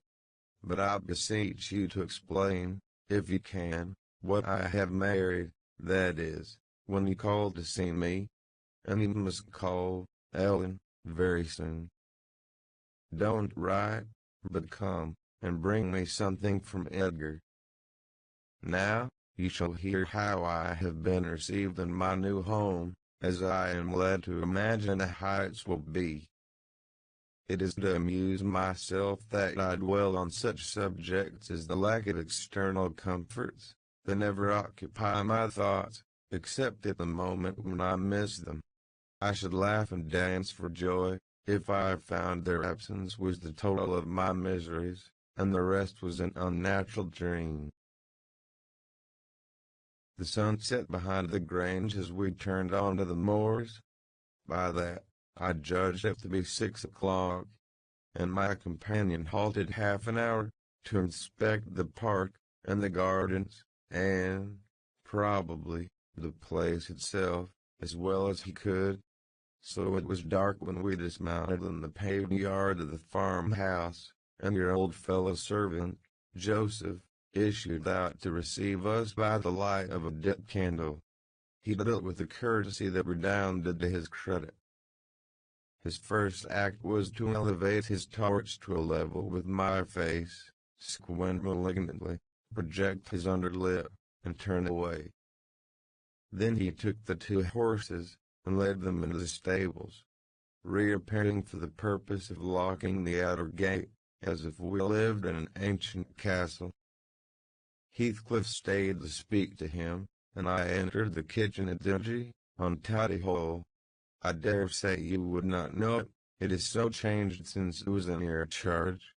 but I beseech you to explain, if you can, what I have married, that is, when you call to see me, and you must call, Ellen, very soon. Don't write, but come, and bring me something from Edgar. Now, you shall hear how I have been received in my new home, as I am led to imagine the Heights will be. It is to amuse myself that I dwell on such subjects as the lack of external comforts, that never occupy my thoughts, except at the moment when I miss them. I should laugh and dance for joy, if I found their absence was the total of my miseries, and the rest was an unnatural dream. The sun set behind the Grange as we turned onto the moors. By that, I judged it to be 6 o'clock, and my companion halted half an hour, to inspect the park, and the gardens, and, probably, the place itself, as well as he could. So it was dark when we dismounted in the paved yard of the farmhouse, and your old fellow servant, Joseph, issued out to receive us by the light of a lit candle. He did it with a courtesy that redounded to his credit. His first act was to elevate his torch to a level with my face, squint malignantly, project his underlip, and turn away. Then he took the 2 horses, and led them into the stables, reappearing for the purpose of locking the outer gate, as if we lived in an ancient castle. Heathcliff stayed to speak to him, and I entered the kitchen at dingy, untidy hole. I dare say you would not know it, it is so changed since it was in your charge.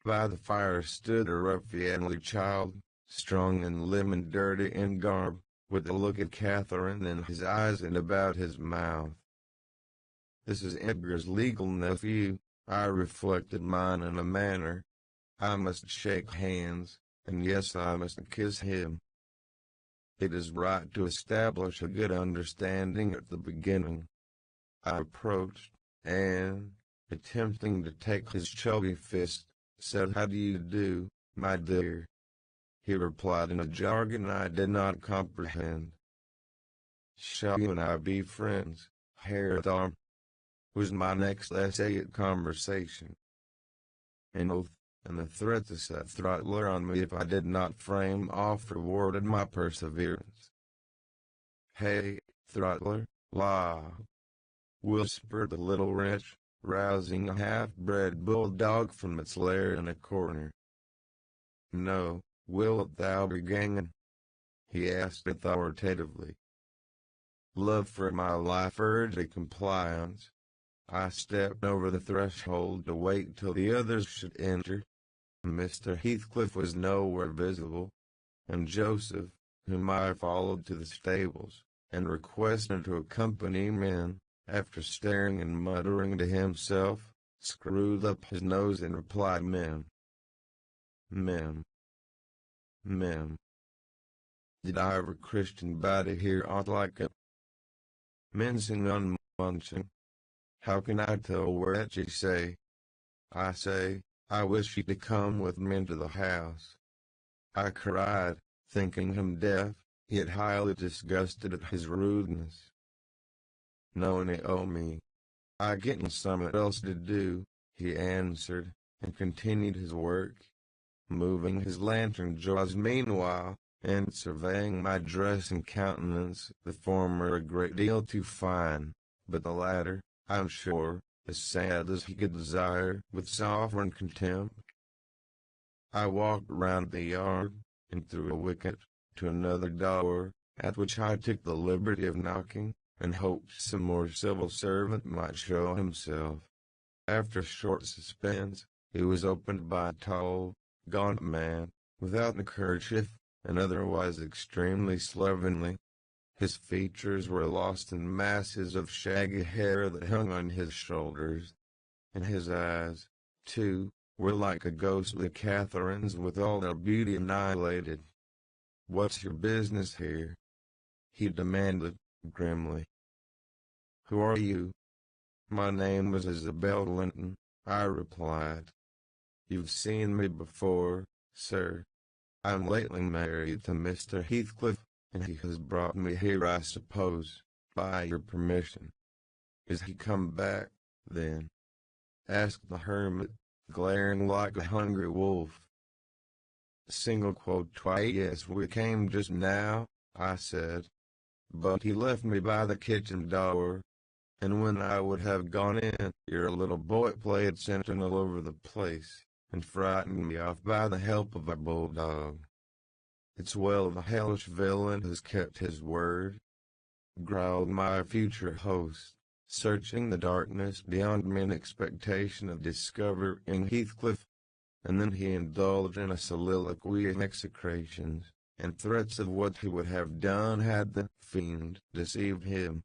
By the fire stood a ruffianly child, strong in limb and dirty in garb, with a look at Catherine in his eyes and about his mouth. This is Edgar's legal nephew, I reflected mine in a manner. I must shake hands, and yes, I must kiss him. It is right to establish a good understanding at the beginning. I approached, and, attempting to take his chubby fist, said, "How do you do, my dear?" He replied in a jargon I did not comprehend. "Shall you and I be friends, Herr Thorm?" was my next essay at conversation. An oath, and the threat to set Throttler on me if I did not frame off rewarded my perseverance. "Hey, Throttler, la!" whispered the little wretch, rousing a half-bred bulldog from its lair in a corner. "No, wilt thou be gangin'?" he asked authoritatively. Love for my life urged a compliance. I stepped over the threshold to wait till the others should enter. Mr. Heathcliff was nowhere visible, and Joseph, whom I followed to the stables, and requested to accompany me, after staring and muttering to himself, screwed up his nose and replied, "Mem. Mem. Mem. Did I ever Christian body hear aught like it? Mincing on munching. How can I tell what ye say? I say, I wish ye to come with me to the house." I cried, thinking him deaf, yet highly disgusted at his rudeness. "No, me. I gettin' some'at else to do," he answered, and continued his work, moving his lantern jaws meanwhile, and surveying my dress and countenance, the former a great deal too fine, but the latter, I'm sure, as sad as he could desire, with sovereign contempt. I walked round the yard, and through a wicket, to another door, at which I took the liberty of knocking, and hoped some more civil servant might show himself. After short suspense, it was opened by a tall, gaunt man, without a kerchief, and otherwise extremely slovenly. His features were lost in masses of shaggy hair that hung on his shoulders, and his eyes, too, were like a ghostly Catherine's with all their beauty annihilated. "What's your business here?" he demanded, grimly. "Who are you?" "My name was Isabel Linton," I replied. "You've seen me before, sir. I'm lately married to Mr. Heathcliff, and he has brought me here, I suppose, by your permission." "Is he come back, then?" asked the hermit, glaring like a hungry wolf. Single quote, "Yes, we came just now," I said. "But he left me by the kitchen door, and when I would have gone in, your little boy played sentinel over the place, and frightened me off by the help of a bulldog. It's well the hellish villain has kept his word," growled my future host, searching the darkness beyond mean expectation of discovering Heathcliff, and then he indulged in a soliloquy of execrations, and threats of what he would have done had the fiend deceived him.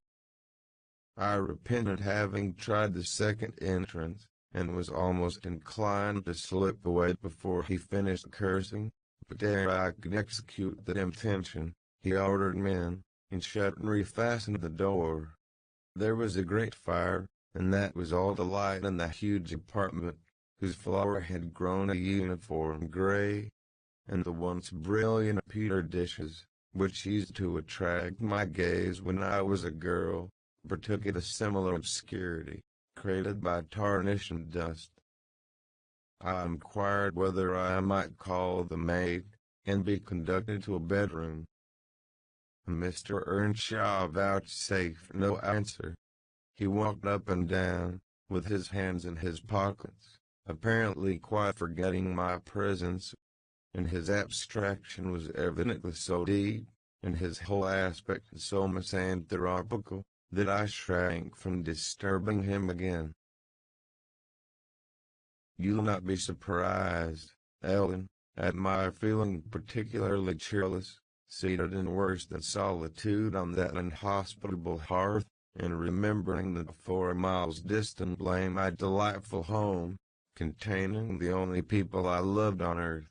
I repented having tried the second entrance, and was almost inclined to slip away before he finished cursing, but ere I could execute that intention, he ordered men, and shut and refastened the door. There was a great fire, and that was all the light in the huge apartment, whose floor had grown a uniform gray, and the once brilliant pewter dishes, which used to attract my gaze when I was a girl, partook of a similar obscurity, created by tarnish and dust. I inquired whether I might call the maid, and be conducted to a bedroom. Mr. Earnshaw vouchsafed no answer. He walked up and down, with his hands in his pockets, apparently quite forgetting my presence, and his abstraction was evidently so deep, and his whole aspect so misanthropical, that I shrank from disturbing him again. "You'll not be surprised, Ellen, at my feeling particularly cheerless, seated in worse than solitude on that inhospitable hearth, and remembering that 4 miles distant lay my delightful home, containing the only people I loved on earth,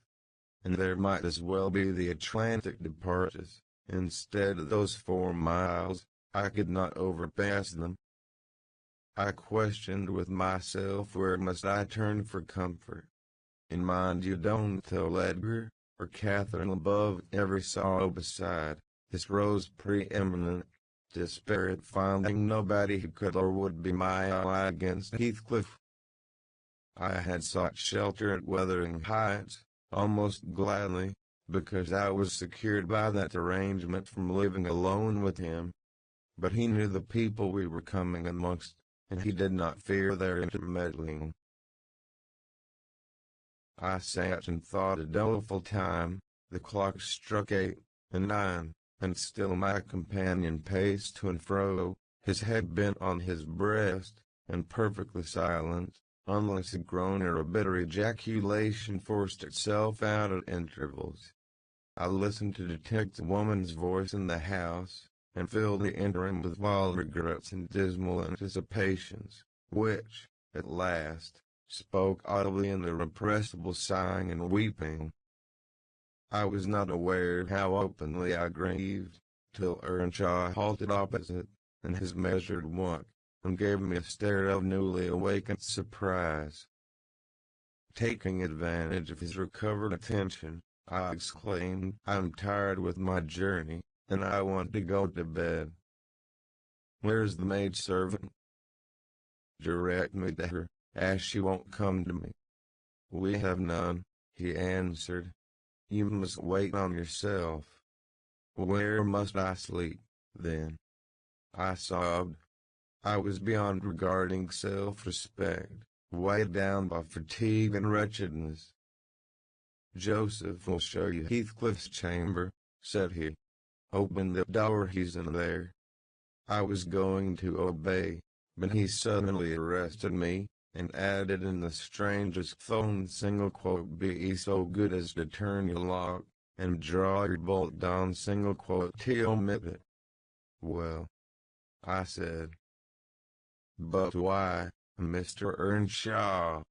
and there might as well be the Atlantic departures. Instead of those 4 miles, I could not overpass them. I questioned with myself where must I turn for comfort. And mind you, don't tell Edgar, or Catherine above every sorrow beside, this rose preeminent, despair at finding nobody who could or would be my ally against Heathcliff. I had sought shelter at Wuthering Heights, almost gladly, because I was secured by that arrangement from living alone with him. But he knew the people we were coming amongst, and he did not fear their intermeddling. I sat and thought a doleful time. The clock struck 8 and 9, and still my companion paced to and fro, his head bent on his breast, and perfectly silent, unless a groan or a bitter ejaculation forced itself out at intervals. I listened to detect a woman's voice in the house, and filled the interim with wild regrets and dismal anticipations, which, at last, spoke audibly in irrepressible sighing and weeping. I was not aware how openly I grieved, till Earnshaw halted opposite, in his measured walk, and gave me a stare of newly awakened surprise. Taking advantage of his recovered attention, I exclaimed, "I'm tired with my journey, and I want to go to bed. Where's the maidservant? Direct me to her, as she won't come to me." "We have none," he answered. "You must wait on yourself." "Where must I sleep, then?" I sobbed. I was beyond regarding self-respect, weighed down by fatigue and wretchedness. "Joseph will show you Heathcliff's chamber," said he. "Open the door, he's in there." I was going to obey, but he suddenly arrested me, and added in the strangest tone, "Be so good as to turn your lock, and draw your bolt down, till omit it." "Well," I said. "But why, Mr. Earnshaw?"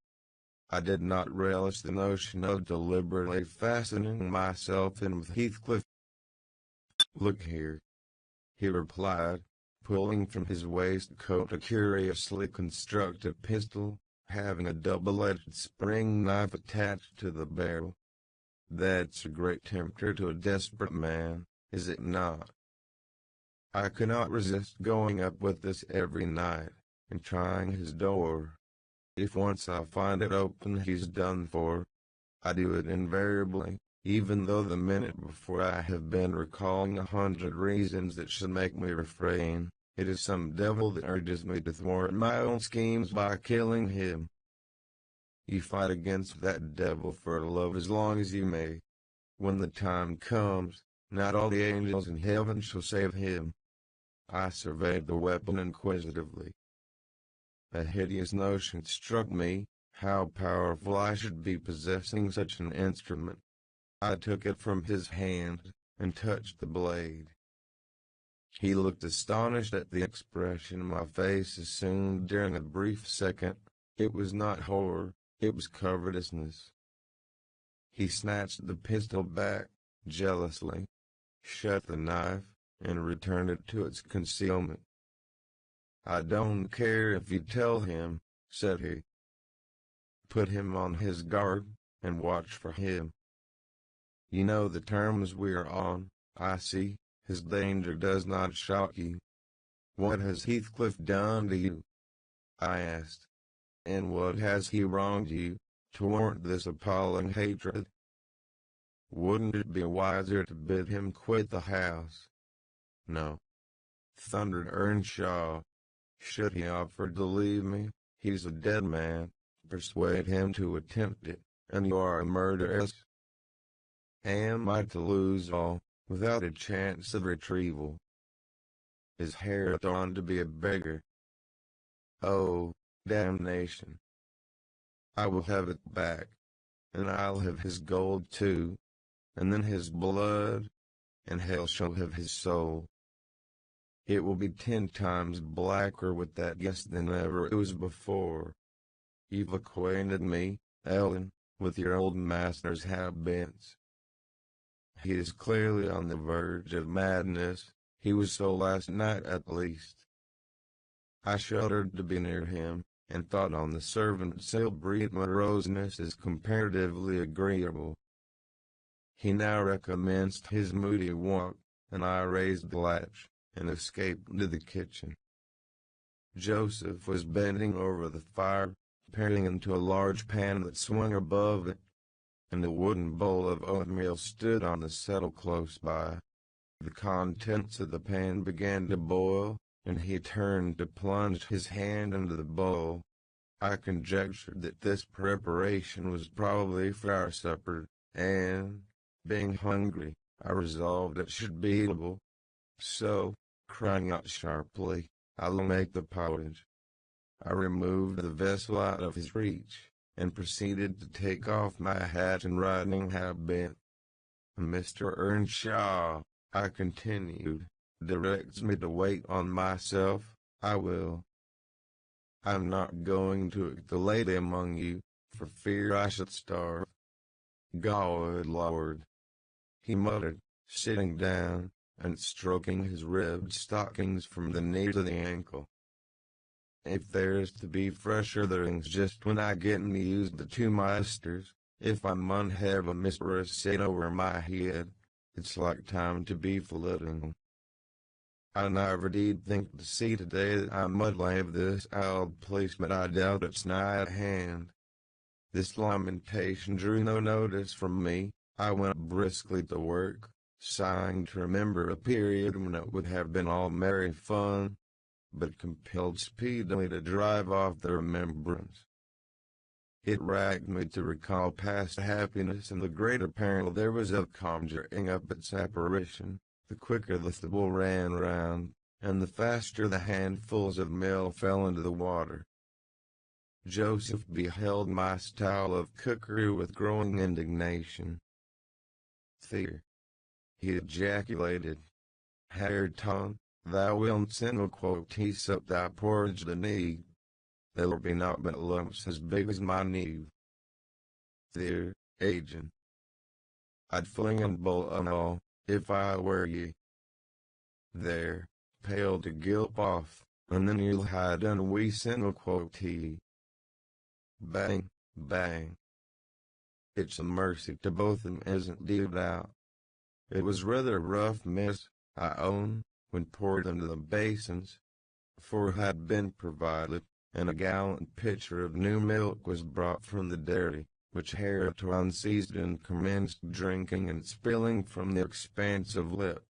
I did not relish the notion of deliberately fastening myself in with Heathcliff. "Look here," he replied, pulling from his waistcoat a curiously constructed pistol, having a double-edged spring knife attached to the barrel. "That's a great tempter to a desperate man, is it not? I cannot resist going up with this every night, and trying his door. If once I find it open, he's done for. I do it invariably, even though the minute before I have been recalling 100 reasons that should make me refrain. It is some devil that urges me to thwart my own schemes by killing him. You fight against that devil for love as long as you may. When the time comes, not all the angels in heaven shall save him." I surveyed the weapon inquisitively. A hideous notion struck me, how powerful I should be possessing such an instrument. I took it from his hand, and touched the blade. He looked astonished at the expression my face assumed during a brief second. It was not horror, it was covetousness. He snatched the pistol back, jealously, shut the knife, and returned it to its concealment. "I don't care if you tell him," said he. put him on his guard, and watch for him. You know the terms we are on, I see. His danger does not shock you. What has Heathcliff done to you? I asked. And what has he wronged you, to warrant this appalling hatred? Wouldn't it be wiser to bid him quit the house? No, thundered Earnshaw. Should he offer to leave me, he's a dead man. Persuade him to attempt it, and you are a murderess. Am I to lose all, without a chance of retrieval? His hair on to be a beggar. Oh, damnation. I will have it back, and I'll have his gold too, and then his blood, and hell shall have his soul. It will be 10 times blacker with that guest than ever it was before. You've acquainted me, Ellen, with your old master's habits. He is clearly on the verge of madness. He was so last night at least. I shuddered to be near him, and thought on the servant's ill-breed moroseness as comparatively agreeable. He now recommenced his moody walk, and I raised the latch, and escaped into the kitchen. Joseph was bending over the fire, peering into a large pan that swung above it, and a wooden bowl of oatmeal stood on the settle close by. The contents of the pan began to boil, and he turned to plunge his hand into the bowl. I conjectured that this preparation was probably for our supper, and, being hungry, I resolved it should be eatable. So, crying out sharply, "I'll make the pottage," I removed the vessel out of his reach, and proceeded to take off my hat and riding habit. "Mr. Earnshaw," I continued, "directs me to wait on myself. I will. I'm not going to eat the lady among you, for fear I should starve." "Good Lord," he muttered, sitting down, and stroking his ribbed stockings from the knee to the ankle. "If there's to be fresh otherings just when I get used to two masters, if I mun have a mistress set over my head, it's like time to be flitting. I never did think to see today that I mud lave this old place, but I doubt it's nigh at hand." This lamentation drew no notice from me. I went briskly to work, sighing to remember a period when it would have been all merry fun, but compelled speedily to drive off the remembrance. It racked me to recall past happiness, and the greater peril there was of conjuring up its apparition, the quicker the thimble ran round, and the faster the handfuls of meal fell into the water. Joseph beheld my style of cookery with growing indignation. "There," he ejaculated. "Hareton, thou wilt single quote tease up thy porridge to need. There'll be naught but lumps as big as my knee. There, agent. I'd fling and bolt and all, if I were ye. There, pale to gulp off, and then you'll hide and we single quote tea." Bang, bang. It's a mercy to both 'em isn't deed out. It was rather rough, miss, I own, when poured into the basins, for it had been provided, and a gallant pitcher of new milk was brought from the dairy, which Hareton seized and commenced drinking and spilling from the expansive lip.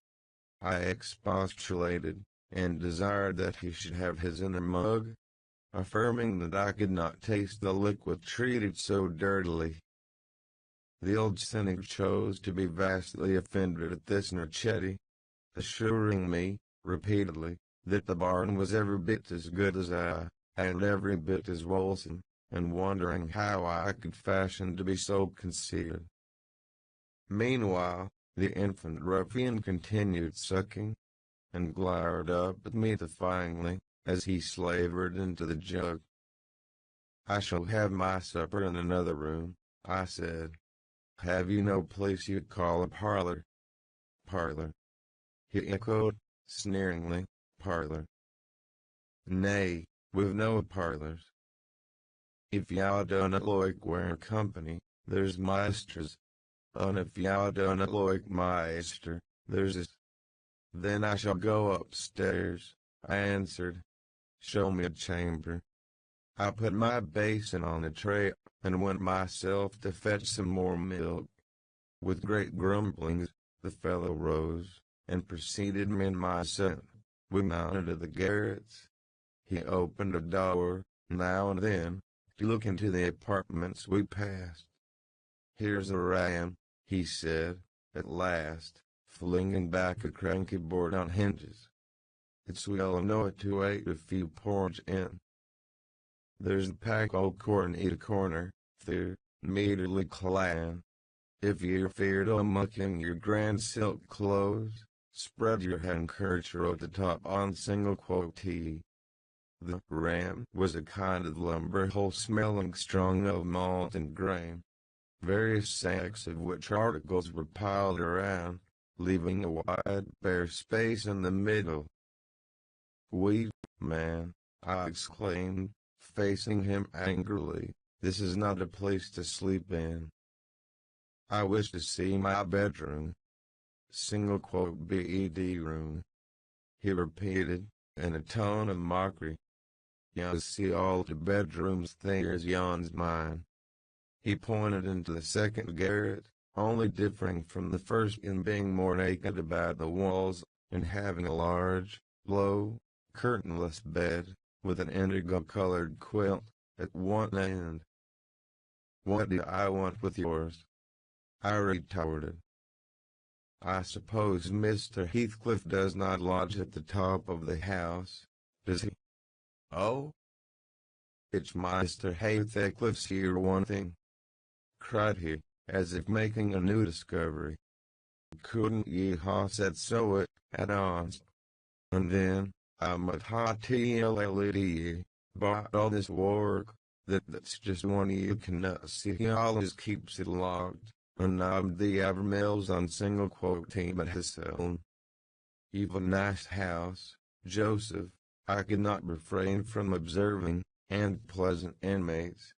I expostulated, and desired that he should have his inner mug, affirming that I could not taste the liquid treated so dirtily. The old cynic chose to be vastly offended at this nurchetti, assuring me, repeatedly, that the barn was every bit as good as I, and every bit as wholesome, and wondering how I could fashion to be so conceited. Meanwhile, the infant ruffian continued sucking, and glowered up at me defyingly, as he slavered into the jug. "I shall have my supper in another room," I said. "Have you no place you'd call a parlor?" "Parlor," he echoed, sneeringly, "parlor. Nay, we've no parlors. If y'all don't like wearing company, there's Meisters. And if y'all don't like Meister, there's a... Then I shall go upstairs, I answered. Show me a chamber. I put my basin on a tray, and went myself to fetch some more milk. With great grumblings, the fellow rose, and preceded me and my son. We mounted to the garrets. He opened a door, now and then, to look into the apartments we passed. Here's a ram, he said, at last, flinging back a cranky board on hinges. It's well enough to wait if you porch in. There's a pack o' corn at a corner, there, immediately clan. If you're feared o' mucking your grand silk clothes, spread your handkerchief at the top on single quotee. The ram was a kind of lumber hole smelling strong of malt and grain. Various sacks of which articles were piled around, leaving a wide bare space in the middle. "We, man," I exclaimed, facing him angrily, "this is not a place to sleep in. I wish to see my bedroom." Single quote bed room, he repeated, in a tone of mockery. "You see all the bedrooms there's yon's mine." He pointed into the second garret, only differing from the first in being more naked about the walls, and having a large, low, curtainless bed, with an indigo-colored quilt at one end. "What do I want with yours?" I retorted. "I suppose Mr. Heathcliff does not lodge at the top of the house, does he?" "Oh, it's Mr. Heathcliff's here one thing," cried he, as if making a new discovery. "Couldn't ye ha' said so at once? And then, I might ha' tell ye about all this work, that's just one you cannot see. He always keeps it locked, and I'm the ever mills on single quote team at his own. You've a nice house, Joseph," I could not refrain from observing, "and pleasant inmates.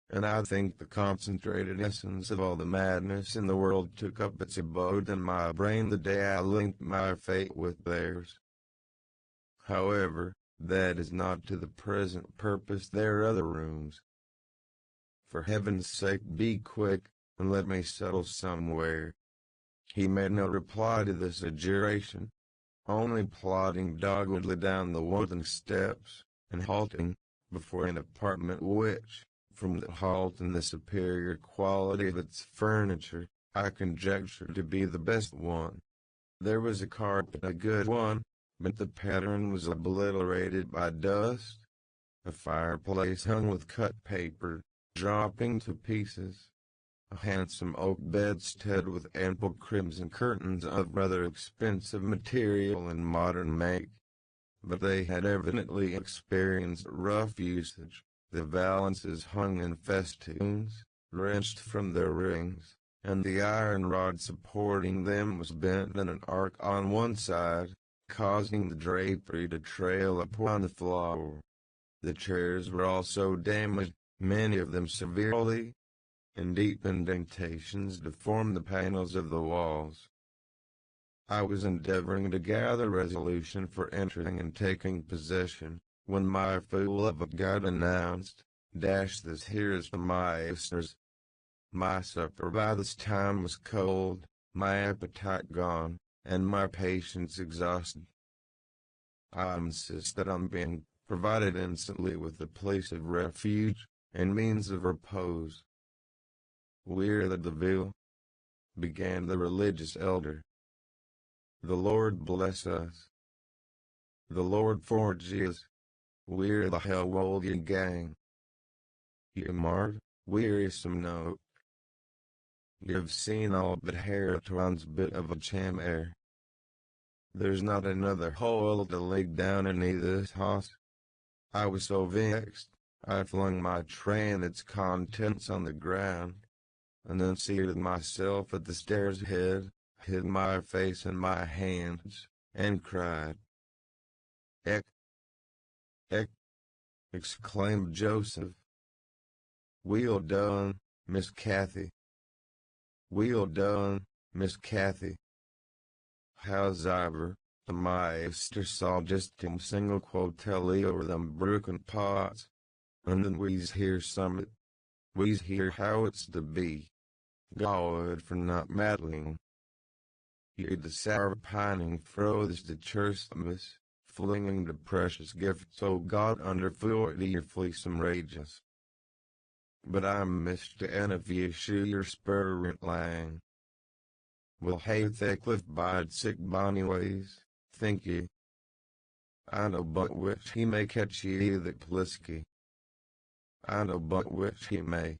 And I think the concentrated essence of all the madness in the world took up its abode in my brain the day I linked my fate with theirs. However, that is not to the present purpose. There are other rooms. For heaven's sake be quick, and let me settle somewhere." He made no reply to this adjuration, only plodding doggedly down the wooden steps, and halting before an apartment which, from the halt and the superior quality of its furniture, I conjectured to be the best one. There was a carpet, a good one, but the pattern was obliterated by dust. A fireplace hung with cut paper, dropping to pieces. A handsome oak bedstead with ample crimson curtains of rather expensive material and modern make. But they had evidently experienced rough usage. The valances hung in festoons, wrenched from their rings, and the iron rod supporting them was bent in an arc on one side, causing the drapery to trail upon the floor. The chairs were also damaged, many of them severely, and deep indentations deformed the panels of the walls. I was endeavoring to gather resolution for entering and taking possession, when my fool of a guide announced, "Dash this here's the Meisters." My supper by this time was cold, my appetite gone, and my patience exhausted. I insisted on being provided instantly with a place of refuge, and means of repose. "We're the Deville," began the religious elder. "The Lord bless us. The Lord forgive us. We're the Hellwoldian gang. You marred, wearisome note. You've seen all but Haratwan's bit of a cham air. There's not another hole to lay down in this house." I was so vexed, I flung my tray and its contents on the ground, and then seated myself at the stairs head, hid my face in my hands, and cried. "Eck! Eck!" exclaimed Joseph. Well done, Miss Kathy. Well done, Miss Kathy. How's ever, the Meister saw just him single quotelli over them broken pots. And then we's hear summit. We's hear how it's to be. God for not meddling. You're the sour pining froze the churchmas, flinging the precious gifts o' God underfoot your fleecem rages. But I'm Mr. N if ye shoe your spurrent lang. Will hae they cliff bide sick bonny ways, think ye? I know but which he may catch ye that plisky. I know but which he may.